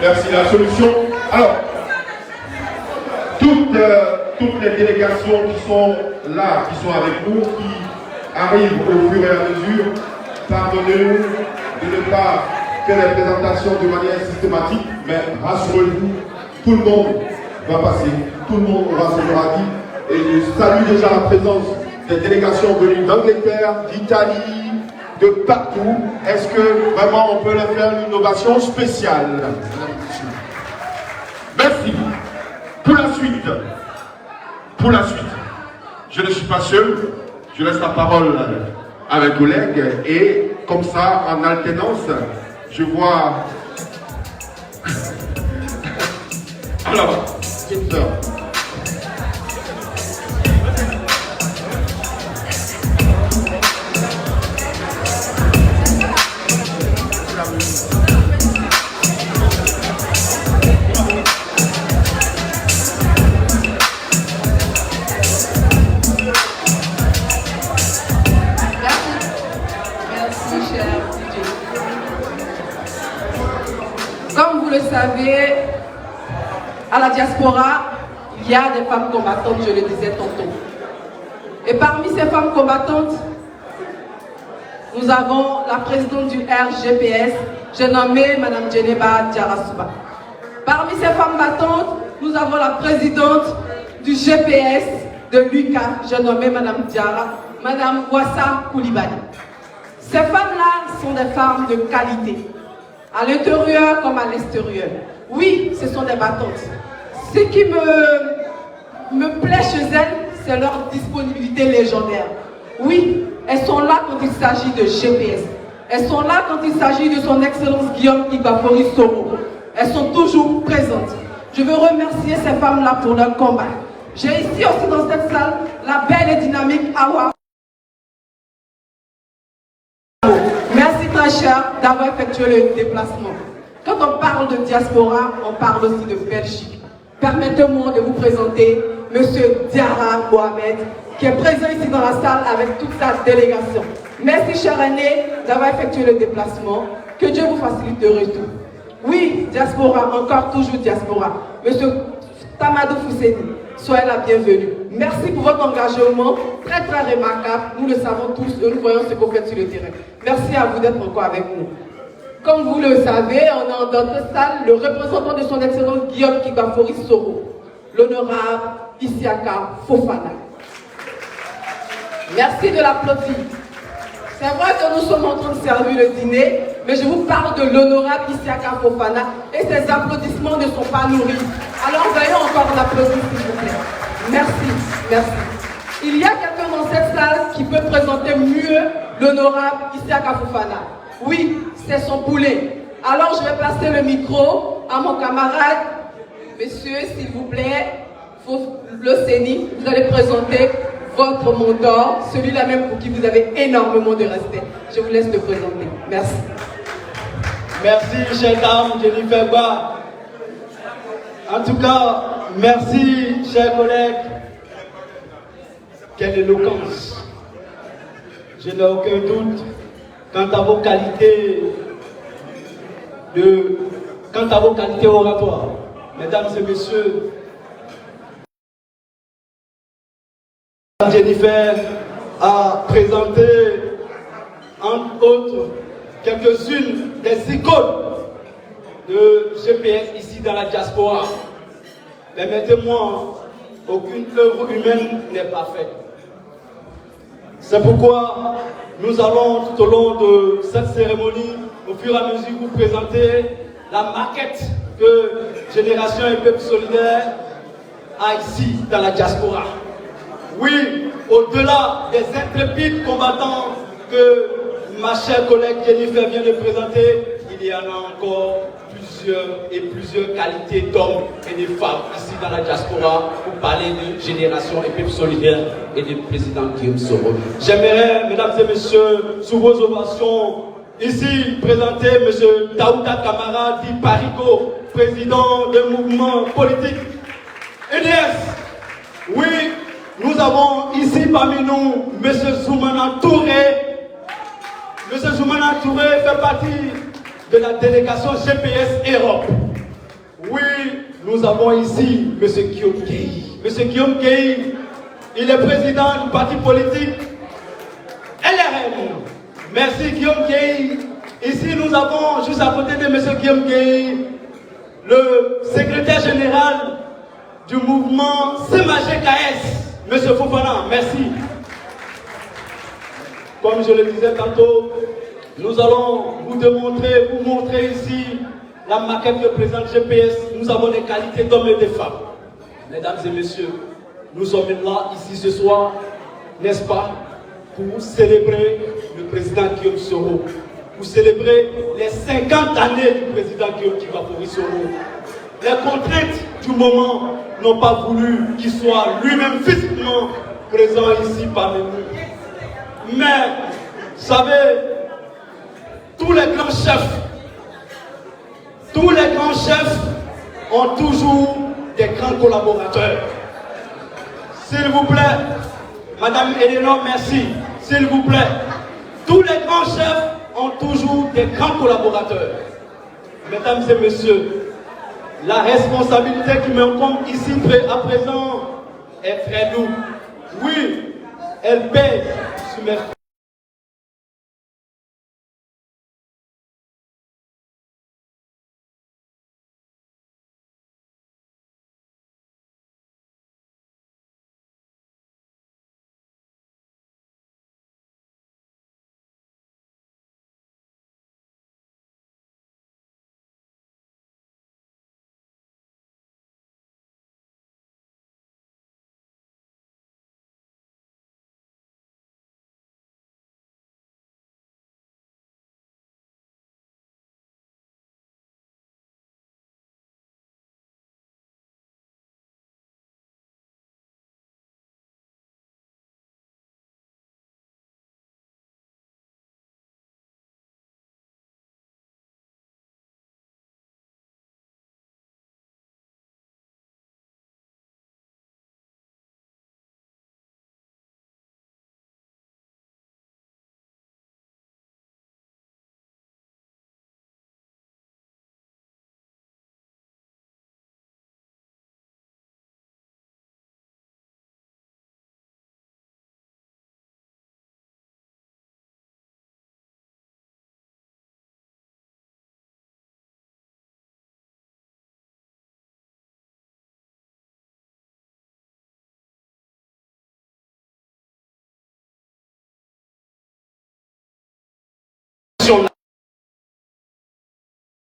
Merci. La solution. Alors, toutes les délégations qui sont là, qui sont avec nous, qui arrivent au fur et à mesure, pardonnez-nous de ne pas faire les présentations de manière systématique, mais rassurez-vous, tout le monde va passer, tout le monde aura son radis. Et je salue déjà la présence des délégations venues d'Angleterre, d'Italie, de partout. Est-ce que vraiment on peut leur faire une innovation spéciale? Merci. Pour la suite, je ne suis pas seul, je laisse la parole à mes collègues et comme ça, en alternance, je vois... Alors, Jennifer. Comme vous le savez, à la diaspora, il y a des femmes combattantes, je le disais tantôt. Et parmi ces femmes combattantes, nous avons la présidente du RGPS, j'ai nommé Mme Djeneba Diarra-Souba. Parmi ces femmes battantes, nous avons la présidente du GPS de l'UCA, j'ai nommé Mme Diarra, Mme Wassa Koulibaly. Ces femmes-là sont des femmes de qualité, à l'intérieur comme à l'extérieur. Oui, ce sont des battantes. Ce qui me plaît chez elles, c'est leur disponibilité légendaire. Oui, elles sont là quand il s'agit de GPS. Elles sont là quand il s'agit de son Excellence Guillaume Igba-Faure Soro. Elles sont toujours présentes. Je veux remercier ces femmes-là pour leur combat. J'ai ici aussi dans cette salle la belle et dynamique Awa. Merci très cher d'avoir effectué le déplacement. Quand on parle de diaspora, on parle aussi de Belgique. Permettez-moi de vous présenter M. Diarra Mohamed, qui est présent ici dans la salle avec toute sa délégation. Merci, cher aîné, d'avoir effectué le déplacement. Que Dieu vous facilite le retour. Oui, diaspora, encore toujours diaspora. M. Tamadou Fousseni, soyez la bienvenue. Merci pour votre engagement, très très remarquable. Nous le savons tous et nous voyons ce que vous faites sur le terrain. Merci à vous d'être encore avec nous. Comme vous le savez, on a dans notre salle le représentant de son Excellence Guillaume Igba-Faure Soro, l'honorable Isiaka Fofana. Merci de l'applaudir. C'est vrai que nous sommes en train de servir le dîner, mais je vous parle de l'honorable Isiaka Fofana et ses applaudissements ne sont pas nourris. Alors veuillez encore l'applaudir s'il vous plaît. Merci, merci. Il y a quelqu'un dans cette salle qui peut présenter mieux l'honorable Isiaka Fofana. Oui, c'est son poulet. Alors je vais passer le micro à mon camarade, monsieur, s'il vous plaît, le CENI, vous allez présenter votre mentor, celui-là même pour qui vous avez énormément de respect. Je vous laisse le présenter. Merci. Merci, chère dame Jennifer Ba. En tout cas, merci, chers collègues. Quelle éloquence. Je n'ai aucun doute quant à vos qualités oratoires. Mesdames et messieurs, Jennifer a présenté, entre autres, quelques-unes des icônes de GPS ici dans la diaspora. Permettez-moi, aucune œuvre humaine n'est parfaite. C'est pourquoi nous allons tout au long de cette cérémonie, au fur et à mesure, vous présenter la maquette que Génération et Peuple Solidaire a ici dans la diaspora. Oui, au-delà des intrépides combattants que ma chère collègue Jennifer vient de présenter, il y en a encore plusieurs qualités d'hommes et de femmes ici dans la diaspora pour parler de Génération et Peuple Solidaire et du président Guillaume Soro. J'aimerais, mesdames et messieurs, sous vos ovations, ici présenter M. Daouda Kamara dit Parigo, président du mouvement politique EDS. Oui, nous avons ici parmi nous M. Zoumana Touré. M. Zoumana Touré fait partie de la délégation GPS Europe. Oui, nous avons ici M. Guillaume Kei. M. Guillaume Kei, il est président du parti politique LRM. Merci Guillaume Kei. Ici, nous avons, juste à côté de M. Guillaume Kei, le secrétaire général du mouvement CMAG-KS, M. Fofana. Merci. Comme je le disais tantôt, nous allons vous montrer ici la maquette que présente GPS. Nous avons des qualités d'hommes et de femmes. Mesdames et messieurs, nous sommes là, ici ce soir, n'est-ce pas, pour célébrer le président Guillaume Soro, pour célébrer les 50 années du président Guillaume Kibafori Soro. Les contraintes du moment n'ont pas voulu qu'il soit lui-même physiquement présent ici parmi nous. Mais, vous savez, tous les grands chefs ont toujours des grands collaborateurs. S'il vous plaît, Madame Eleanor, merci. S'il vous plaît, tous les grands chefs ont toujours des grands collaborateurs. Mesdames et messieurs, la responsabilité qui m'incombe ici à présent est très lourde. Oui, elle pèse sur mes frères.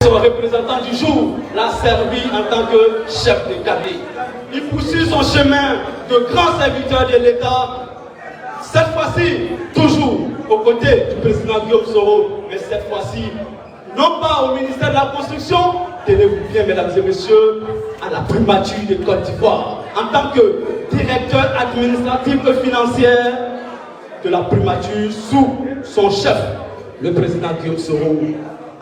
Son représentant du jour l'a servi en tant que chef de cabinet. Il poursuit son chemin de grand serviteur de l'État, cette fois-ci toujours aux côtés du président Guillaume Soro, mais cette fois-ci non pas au ministère de la Construction, tenez-vous bien mesdames et messieurs, à la primature de Côte d'Ivoire, en tant que directeur administratif et financier de la primature sous son chef, le président Guillaume Soro.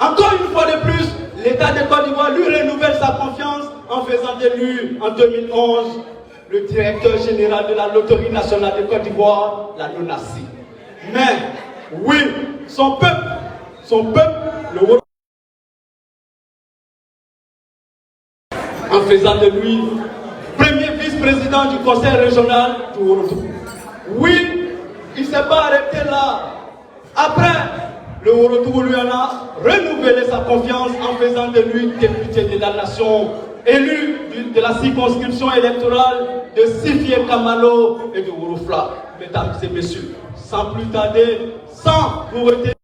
Encore une fois de plus, l'État de Côte d'Ivoire lui renouvelle sa confiance en faisant de lui, en 2011, le directeur général de la Loterie nationale de Côte d'Ivoire, la LONASI. Mais, oui, son peuple, le en faisant de lui premier vice-président du conseil régional du Worotou. Oui, il ne s'est pas arrêté là. Après, le Worotou lui en a renouvelé sa confiance en faisant de lui député de la nation, élu de la circonscription électorale de Sifié Kamalo et de Worofla. Mesdames et messieurs, sans plus tarder, sans vous retenir,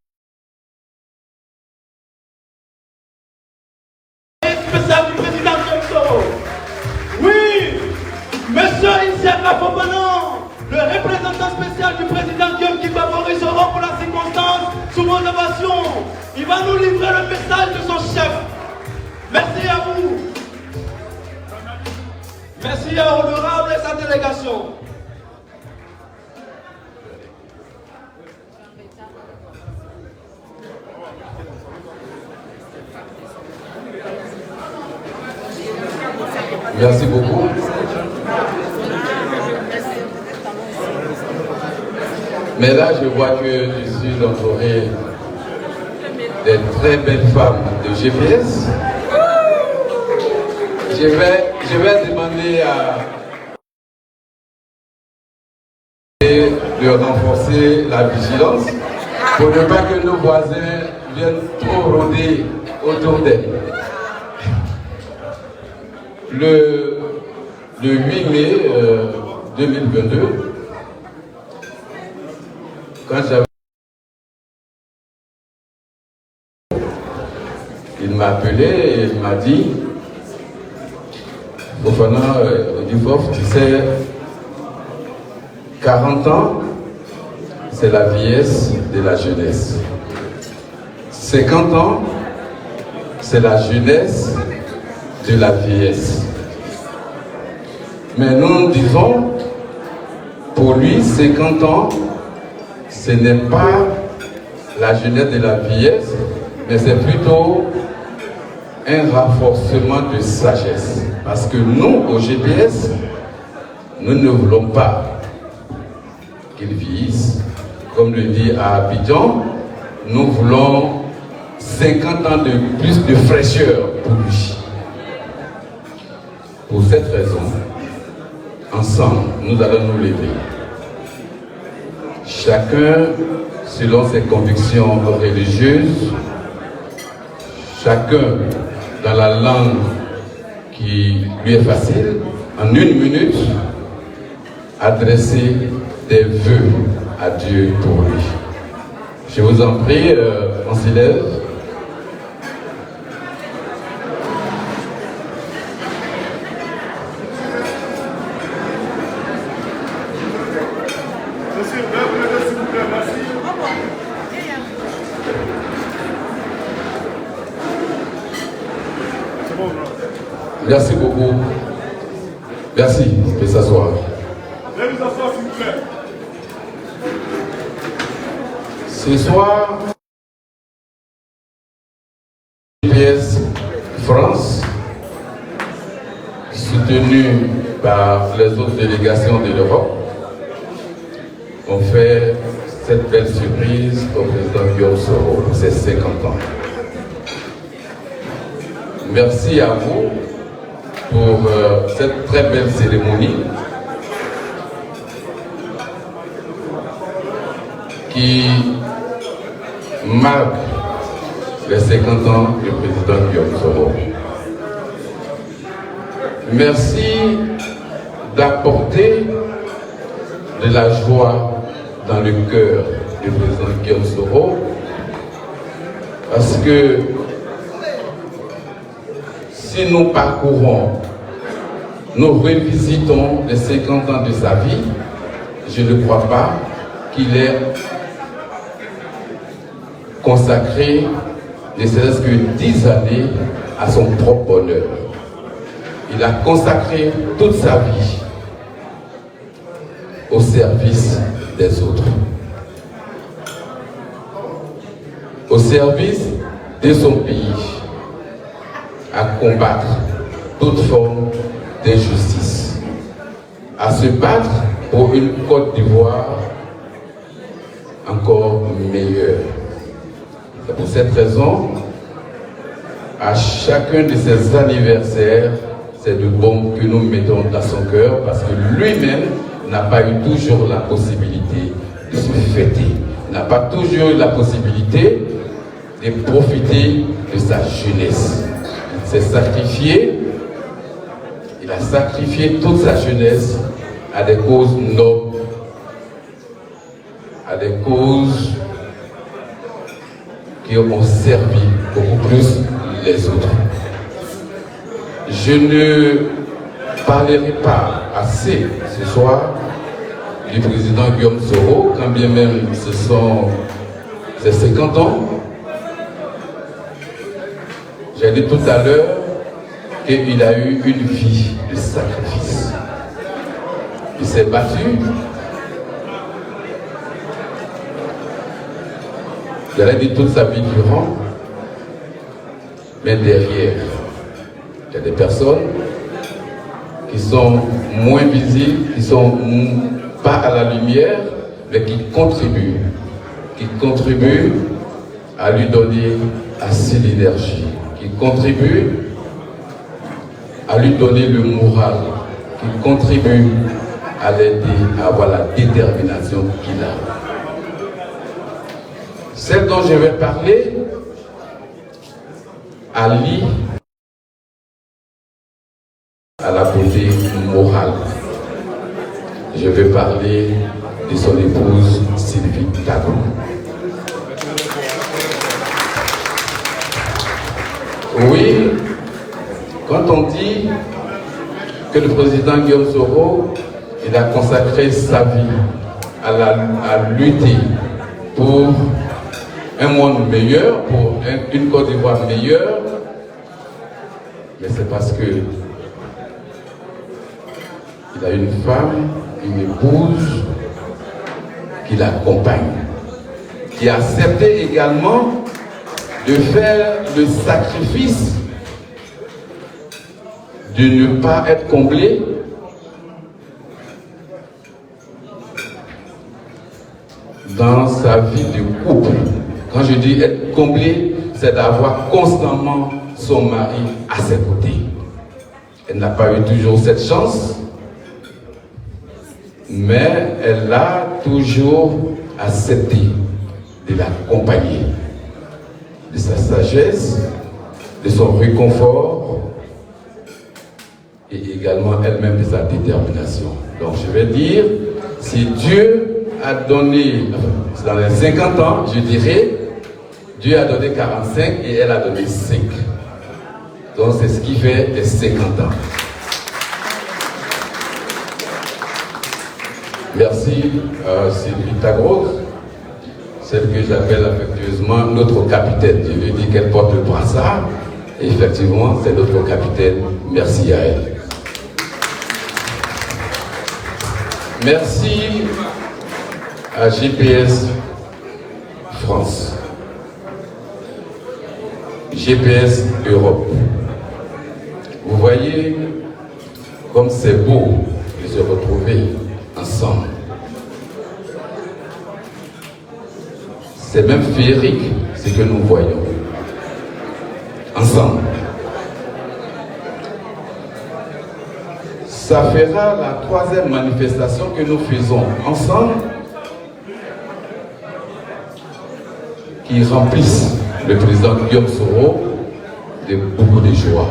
spécial du président Guillaume Soro. Oui, monsieur Isiaka Fofana, le représentant spécial du président Guillaume Kibafori Soro pour la circonstance, sous vos ovations, il va nous livrer le message de son chef. Merci à vous. Merci à Honorable et sa délégation. Merci beaucoup. Mais là, je vois que je suis entouré des très belles femmes de GPS. Je vais demander de renforcer la vigilance pour ne pas que nos voisins viennent trop rôder autour d'elle. Le 8 mai 2022, quand j'avais... Il m'a appelé et il m'a dit, Fofana, tu sais, 40 ans, c'est la vieillesse de la jeunesse. 50 ans, c'est la jeunesse de la vieillesse. Mais nous disons, pour lui, 50 ans, ce n'est pas la jeunesse de la vieillesse, mais c'est plutôt un renforcement de sagesse. Parce que nous, au GPS, nous ne voulons pas qu'il vieillisse. Comme le dit à Abidjan, nous voulons 50 ans de plus de fraîcheur pour lui. Pour cette raison, ensemble, nous allons nous lever. Chacun selon ses convictions religieuses, chacun dans la langue qui lui est facile, en 1 minute, adresser des vœux à Dieu pour lui. Je vous en prie, on s'y lève. Merci beaucoup. Merci. Vous pouvez s'asseoir. Veuillez vous asseoir, s'il vous plaît. Ce soir, GPS France, soutenu par les autres délégations de l'Europe, ont fait cette belle surprise au président Guillaume Soro pour ses 50 ans. Merci à vous pour cette très belle cérémonie qui marque les 50 ans du président Guillaume Soro. Merci d'apporter de la joie dans le cœur du président Guillaume Soro, parce que si nous parcourons, nous revisitons les 50 ans de sa vie, je ne crois pas qu'il ait consacré ne serait-ce que 10 années à son propre bonheur. Il a consacré toute sa vie au service des autres, au service de son pays, à combattre toute forme d'injustice, à se battre pour une Côte d'Ivoire encore meilleure. C'est pour cette raison, à chacun de ces anniversaires, c'est du bon que nous mettons dans son cœur, parce que lui-même n'a pas eu toujours la possibilité de se fêter, n'a pas toujours eu la possibilité de profiter de sa jeunesse. Il s'est sacrifié, il a sacrifié toute sa jeunesse à des causes nobles, à des causes qui ont servi beaucoup plus les autres. Je ne parlerai pas assez ce soir du président Guillaume Soro, quand bien même ce sont ses 50 ans. J'ai dit tout à l'heure qu'il a eu une vie de sacrifice. Il s'est battu. J'allais dire toute sa vie durant, mais derrière, il y a des personnes qui sont moins visibles, qui ne sont pas à la lumière, mais qui contribuent à lui donner assez d'énergie, qui contribuent à lui donner le moral qui contribue à l'aider à avoir la détermination qu'il a. Celle dont je vais parler allie à la beauté morale. Je vais parler de son épouse Sylvie Tagro. Oui, quand on dit que le président Guillaume Soro, il a consacré sa vie à lutter pour un monde meilleur, pour une Côte d'Ivoire meilleure, mais c'est parce que il a une femme, une épouse qui l'accompagne, qui a accepté également de faire le sacrifice de ne pas être comblé dans sa vie de couple. Quand je dis être comblé, c'est d'avoir constamment son mari à ses côtés. Elle n'a pas eu toujours cette chance, mais elle a toujours accepté de l'accompagner, de sa sagesse, de son réconfort et également elle-même de sa détermination. Donc je vais dire, si Dieu a donné, dans les 50 ans, je dirais, Dieu a donné 45 et elle a donné 5. Donc c'est ce qui fait les 50 ans. Merci Sylvie Tagro, celle que j'appelle affectueusement notre capitaine. Je lui dis qu'elle porte le brassard. Et effectivement, c'est notre capitaine. Merci à elle. Merci à GPS France, GPS Europe. Vous voyez comme c'est beau de se retrouver ensemble. C'est même féerique ce que nous voyons ensemble. Ça fera la 3e manifestation que nous faisons ensemble qui remplissent le président Guillaume Soro de beaucoup de joie,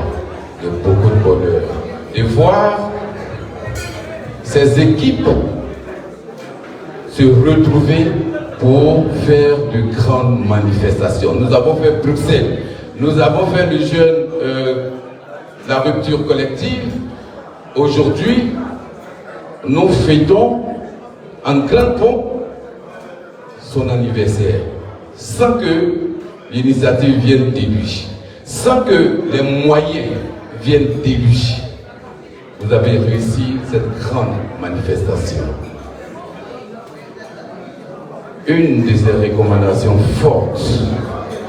de beaucoup de bonheur, de voir ces équipes se retrouver pour faire de grandes manifestations. Nous avons fait Bruxelles, nous avons fait le jeune, la rupture collective. Aujourd'hui, nous fêtons en grand pompe son anniversaire, sans que l'initiative vienne de lui, sans que les moyens viennent de lui. Vous avez réussi cette grande manifestation. Une de ces recommandations fortes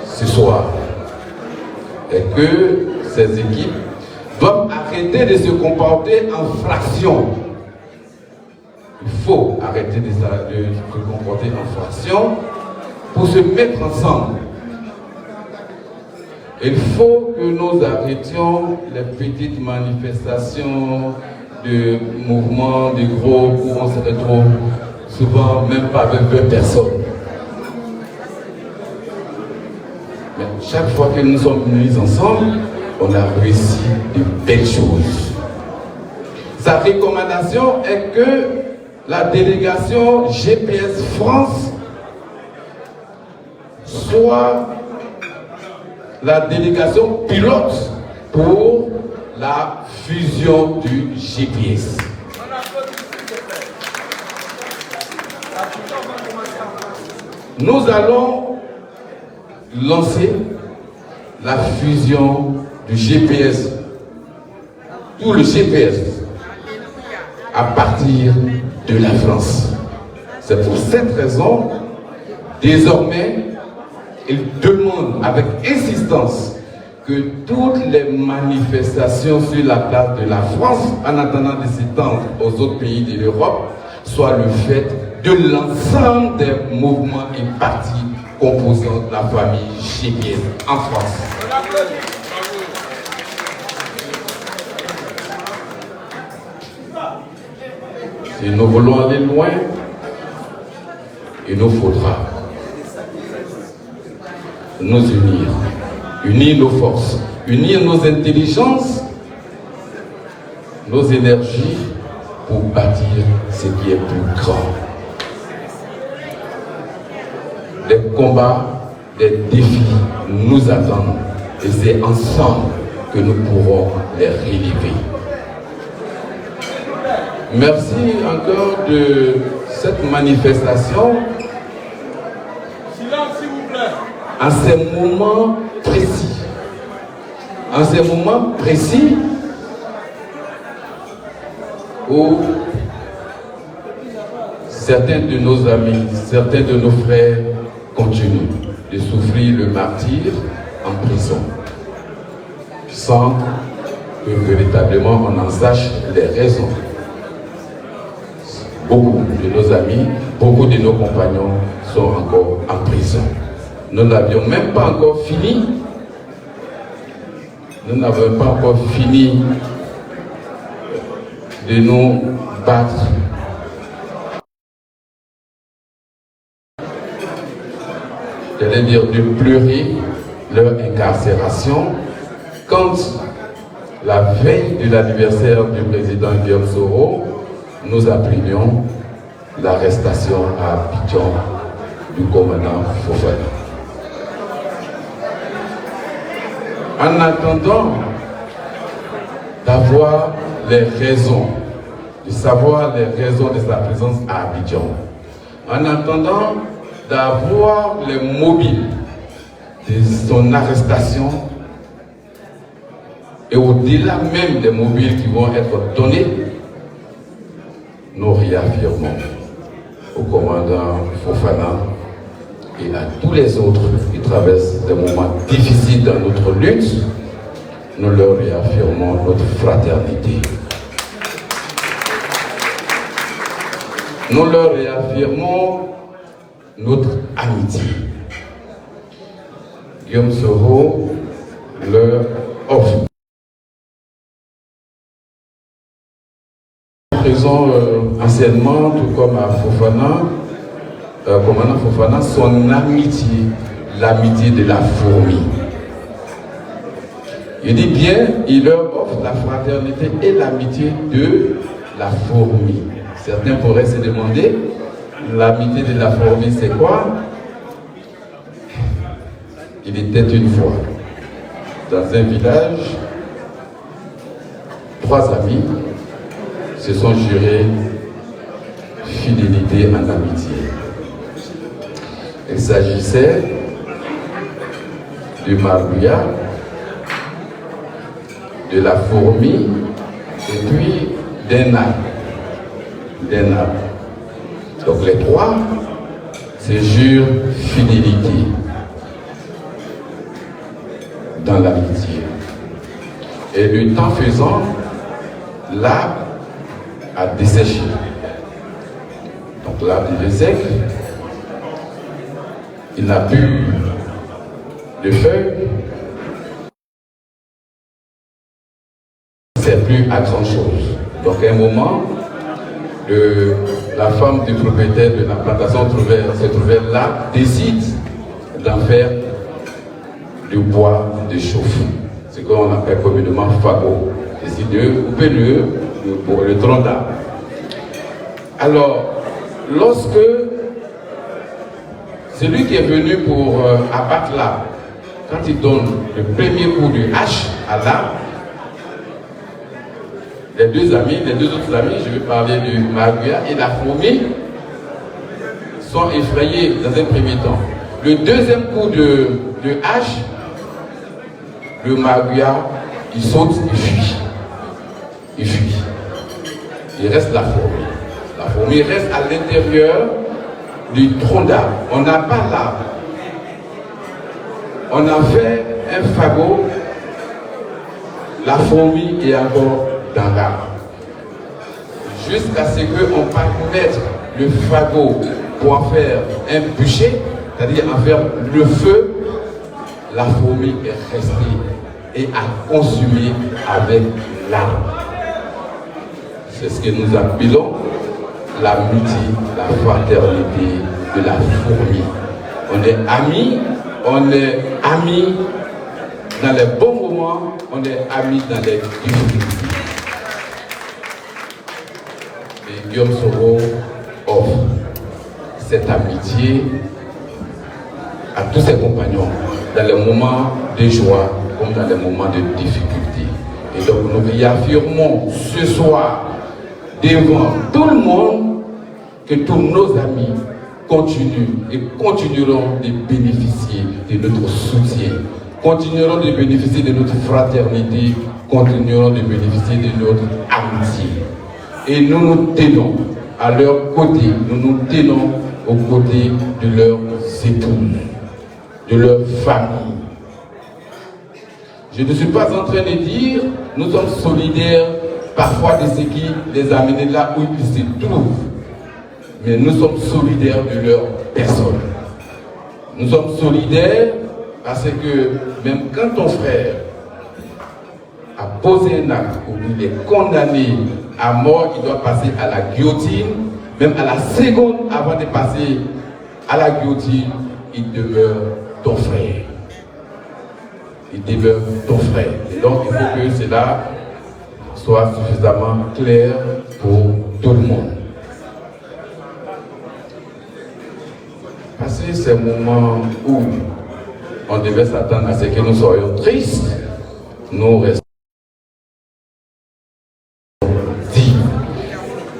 ce soir est que ces équipes doivent arrêter de se comporter en fractions. Il faut arrêter de se comporter en fractions pour se mettre ensemble. Il faut que nous arrêtions les petites manifestations de mouvements, de groupes où on se retrouve souvent même pas avec 20 personnes. Mais chaque fois que nous sommes mis ensemble, on a réussi de belles choses. Sa recommandation est que la délégation GPS France soit la délégation pilote pour la fusion du GPS. Nous allons lancer la fusion du GPS, tout le GPS, à partir de la France. C'est pour cette raison, désormais, il demande avec insistance que toutes les manifestations sur la place de la France, en attendant de s'étendre aux autres pays de l'Europe, soient le fait de l'ensemble des mouvements et partis composant la famille GPS en France. Si nous voulons aller loin, il nous faudra nous unir nos forces, unir nos intelligences, nos énergies pour bâtir ce qui est plus grand. Des combats, des défis nous attendent et c'est ensemble que nous pourrons les relever. Merci encore de cette manifestation. Silence, s'il vous plaît. En ces moments précis. En ces moments précis où certains de nos amis, certains de nos frères continuent de souffrir le martyre en prison sans que véritablement on en sache les raisons. Beaucoup de nos amis, beaucoup de nos compagnons sont encore en prison. Nous n'avions même pas encore fini. Nous n'avons pas encore fini de nous battre. J'allais dire de pleurer leur incarcération quand la veille de l'anniversaire du président Guillaume Soro, nous apprenions l'arrestation à Abidjan du commandant Fofana. En attendant d'avoir les raisons, de savoir les raisons de sa présence à Abidjan, en attendant d'avoir les mobiles de son arrestation et au-delà même des mobiles qui vont être donnés, nous réaffirmons au commandant Fofana et à tous les autres qui traversent des moments difficiles dans notre lutte, nous leur réaffirmons notre fraternité. Nous leur réaffirmons notre amitié. Guillaume Soro leur offre. Présent anciennement, tout comme à Fofana, commandant Fofana, son amitié, l'amitié de la fourmi. Il dit bien, il leur offre la fraternité et l'amitié de la fourmi. Certains pourraient se demander, l'amitié de la fourmi, c'est quoi? Il était une fois, dans un village, 3 amis se sont jurés fidélité en amitié. Il s'agissait du marguya, de la fourmi et puis d'un arbre. Donc les 3 se jurent fidélité dans l'amitié. Et le temps faisant, l'arbre a desséché. Donc l'arbre est sec, il n'a plus de feuilles, c'est plus à grand chose. Donc à un moment, la femme du propriétaire de la plantation se trouvait là, décide d'en faire du bois de chauffe. C'est ce qu'on appelle communément fagot. Décide de couper le tronc d'arbre. Alors, lorsque celui qui est venu pour abattre l'arbre, quand il donne le premier coup de hache à l'arbre, les deux autres amis, je vais parler du marguya et la fourmi, sont effrayés dans un premier temps. Le deuxième coup de hache, le marguya, il saute, il fuit. Il fuit. Il reste la fourmi. La fourmi reste à l'intérieur du tronc d'arbre. On n'a pas l'arbre. On a fait un fagot. La fourmi est encore dans l'arbre. Jusqu'à ce qu'on parcourette le fagot pour en faire un bûcher, c'est-à-dire en faire le feu, la fourmi est restée et a consumé avec l'arbre. C'est ce que nous appelons l'amitié, la fraternité de la fourmi. On est amis dans les bons moments, on est amis dans les difficultés. Et Guillaume Soro offre cette amitié à tous ses compagnons dans les moments de joie comme dans les moments de difficulté. Et donc nous réaffirmons ce soir devant tout le monde que tous nos amis continuent et continueront de bénéficier de notre soutien, continueront de bénéficier de notre fraternité, continueront de bénéficier de notre amitié. Et nous nous tenons à leur côté, nous nous tenons aux côtés de leurs épouses, de leur famille. Je ne suis pas en train de dire nous sommes solidaires parfois de ce qui les a amenés là où ils se trouvent, mais nous sommes solidaires de leur personne. Nous sommes solidaires parce que même quand ton frère a posé un acte où il est condamné à mort, il doit passer à la guillotine, même à la seconde avant de passer à la guillotine, il demeure ton frère. Il demeure ton frère. Et donc il faut que cela soit suffisamment clair pour tout le monde. Passer ces moments où on devait s'attendre à ce que nous soyons tristes, nous restons dits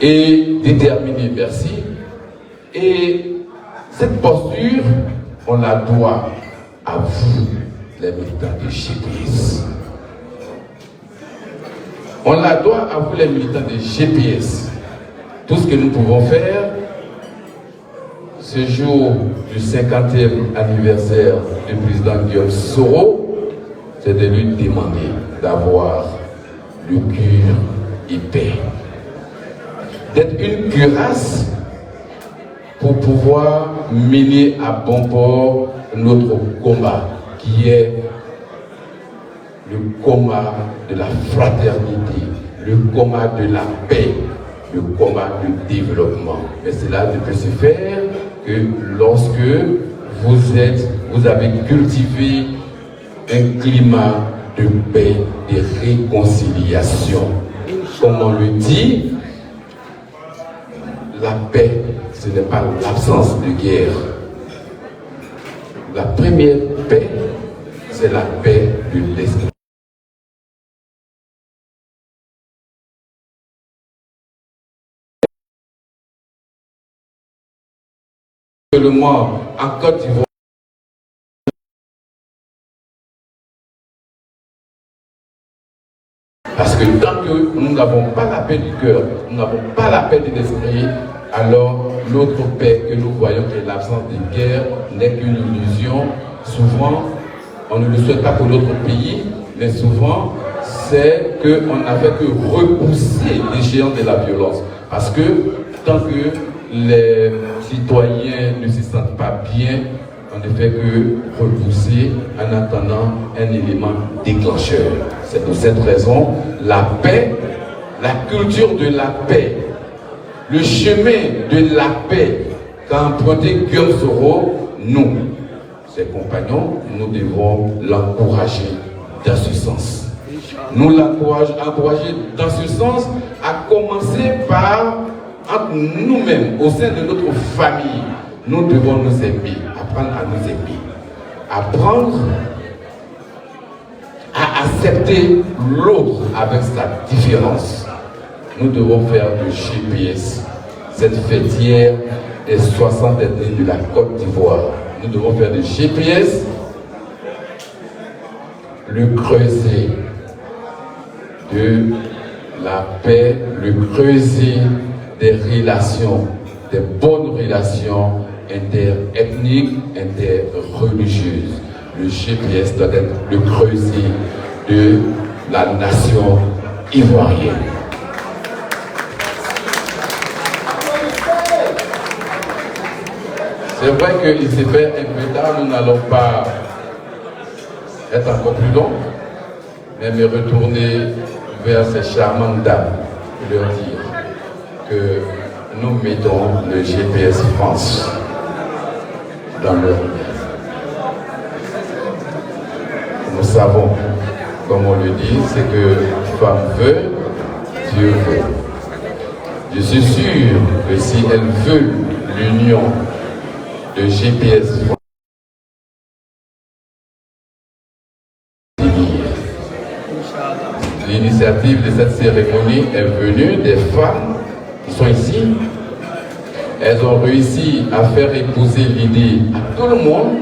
et déterminés, merci. Et cette posture, on la doit à vous, les militants de GPS. On la doit à vous, les militants de GPS. Tout ce que nous pouvons faire, ce jour du 50e anniversaire du président Guillaume Soro, c'est de lui demander d'avoir le cœur épais, d'être une cuirasse pour pouvoir mener à bon port notre combat, qui est le combat de la fraternité, le combat de la paix, le combat du développement. Mais cela ne peut se faire que lorsque vous avez cultivé un climat de paix, de réconciliation. Comme on le dit, la paix, ce n'est pas l'absence de guerre. La première paix, c'est la paix de l'esprit. Seulement en Côte d'Ivoire, parce que tant que nous n'avons pas la paix du cœur, nous n'avons pas la paix de l'esprit, alors l'autre paix que nous voyons, qui est l'absence de guerre, n'est qu'une illusion. Souvent, on ne le souhaite pas pour notre pays, mais souvent, c'est qu'on n'a fait que repousser l'échéance de la violence. Parce que tant que les citoyens ne se sentent pas bien, on ne fait que repousser en attendant un élément déclencheur. C'est pour cette raison, la paix, la culture de la paix, le chemin de la paix qu'a emprunté Guillaume Soro, nous, ses compagnons, nous devons l'encourager dans ce sens. Nous l'encourager dans ce sens, à commencer par entre nous-mêmes, au sein de notre famille. Nous devons nous aimer, apprendre à nous aimer, apprendre à accepter l'autre avec sa différence. Nous devons faire de GPS cette fêtière des 60 années de la Côte d'Ivoire. Nous devons faire de GPS le creuset de la paix, le creuset des relations, des bonnes relations interethniques, interreligieuses. Le GPS doit être le creuset de la nation ivoirienne. C'est vrai qu'il s'est fait un peu tard, nous n'allons pas être encore plus long, mais me retourner vers ces charmantes dames et leur dire que nous mettons le GPS France dans leur vie. Nous savons, comme on le dit, c'est que femme veut, Dieu veut. Je suis sûr que si elle veut l'union de GPS France, l'initiative de cette cérémonie est venue des femmes qui sont ici. Elles ont réussi à faire épouser l'idée à tout le monde.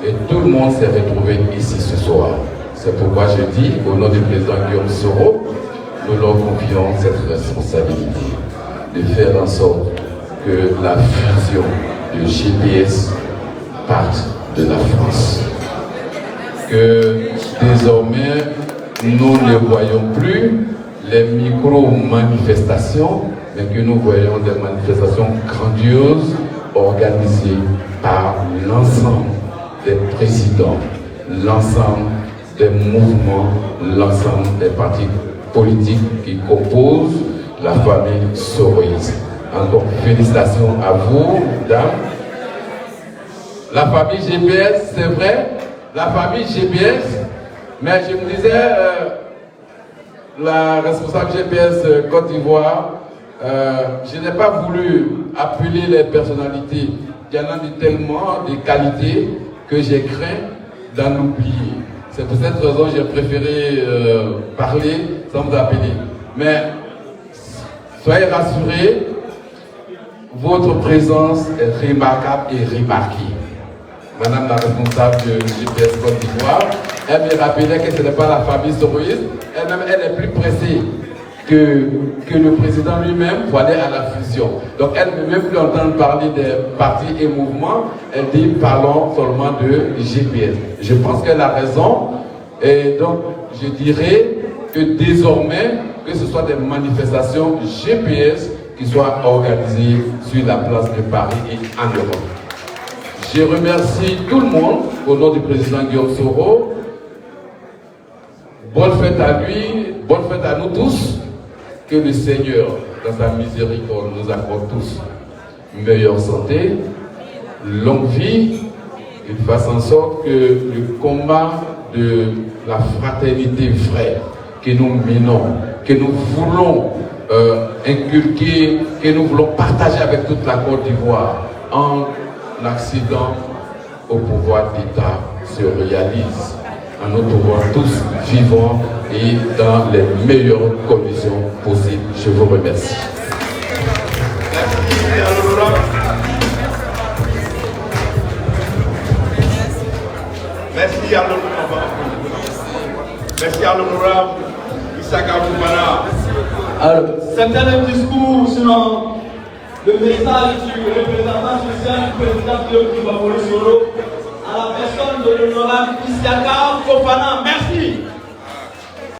Et tout le monde s'est retrouvé ici ce soir. C'est pourquoi je dis, au nom du président Guillaume Soro, nous leur confions cette responsabilité de faire en sorte que la fusion de GPS parte de la France. Que désormais, nous ne voyons plus les micro-manifestations, mais que nous voyons des manifestations grandioses organisées par l'ensemble des présidents, l'ensemble des mouvements, l'ensemble des partis politiques qui composent la famille soroïste. Encore félicitations à vous, dames. La famille GPS, c'est vrai, la famille GPS, mais je me disais, la responsable GPS Côte d'Ivoire, je n'ai pas voulu appeler les personnalités. Il y en a tellement de qualités que j'ai craint d'en oublier. C'est pour cette raison que j'ai préféré parler sans vous appeler. Mais soyez rassurés, votre présence est remarquable et remarquée. Madame la responsable de GPS Côte d'Ivoire, elle me rappelait que ce n'est pas la famille soroïste, elle-même elle est plus pressée que le président lui-même pour aller à la fusion. Donc elle ne veut même plus entendre parler des partis et mouvements, elle dit parlons seulement de GPS. Je pense qu'elle a raison et donc je dirais que désormais que ce soit des manifestations GPS qui soient organisées sur la place de Paris et en Europe. Je remercie tout le monde au nom du président Guillaume Soro. Bonne fête à lui, bonne fête à nous tous. Que le Seigneur, dans sa miséricorde, nous accorde tous meilleure santé, longue vie, qu'il fasse en sorte que le combat de la fraternité vraie que nous menons, que nous voulons inculquer, que nous voulons partager avec toute la Côte d'Ivoire en accédant au pouvoir d'État se réalise. En nous trouvant tous vivants et dans les meilleures conditions possibles. Je vous remercie. Merci à l'honorable. Merci à l'honorable Issaka Boubana. Alors, c'était le discours, sinon le message du représentant social du président Guillaume Soro à la personne de l'honorable Issaka Boubana. Merci.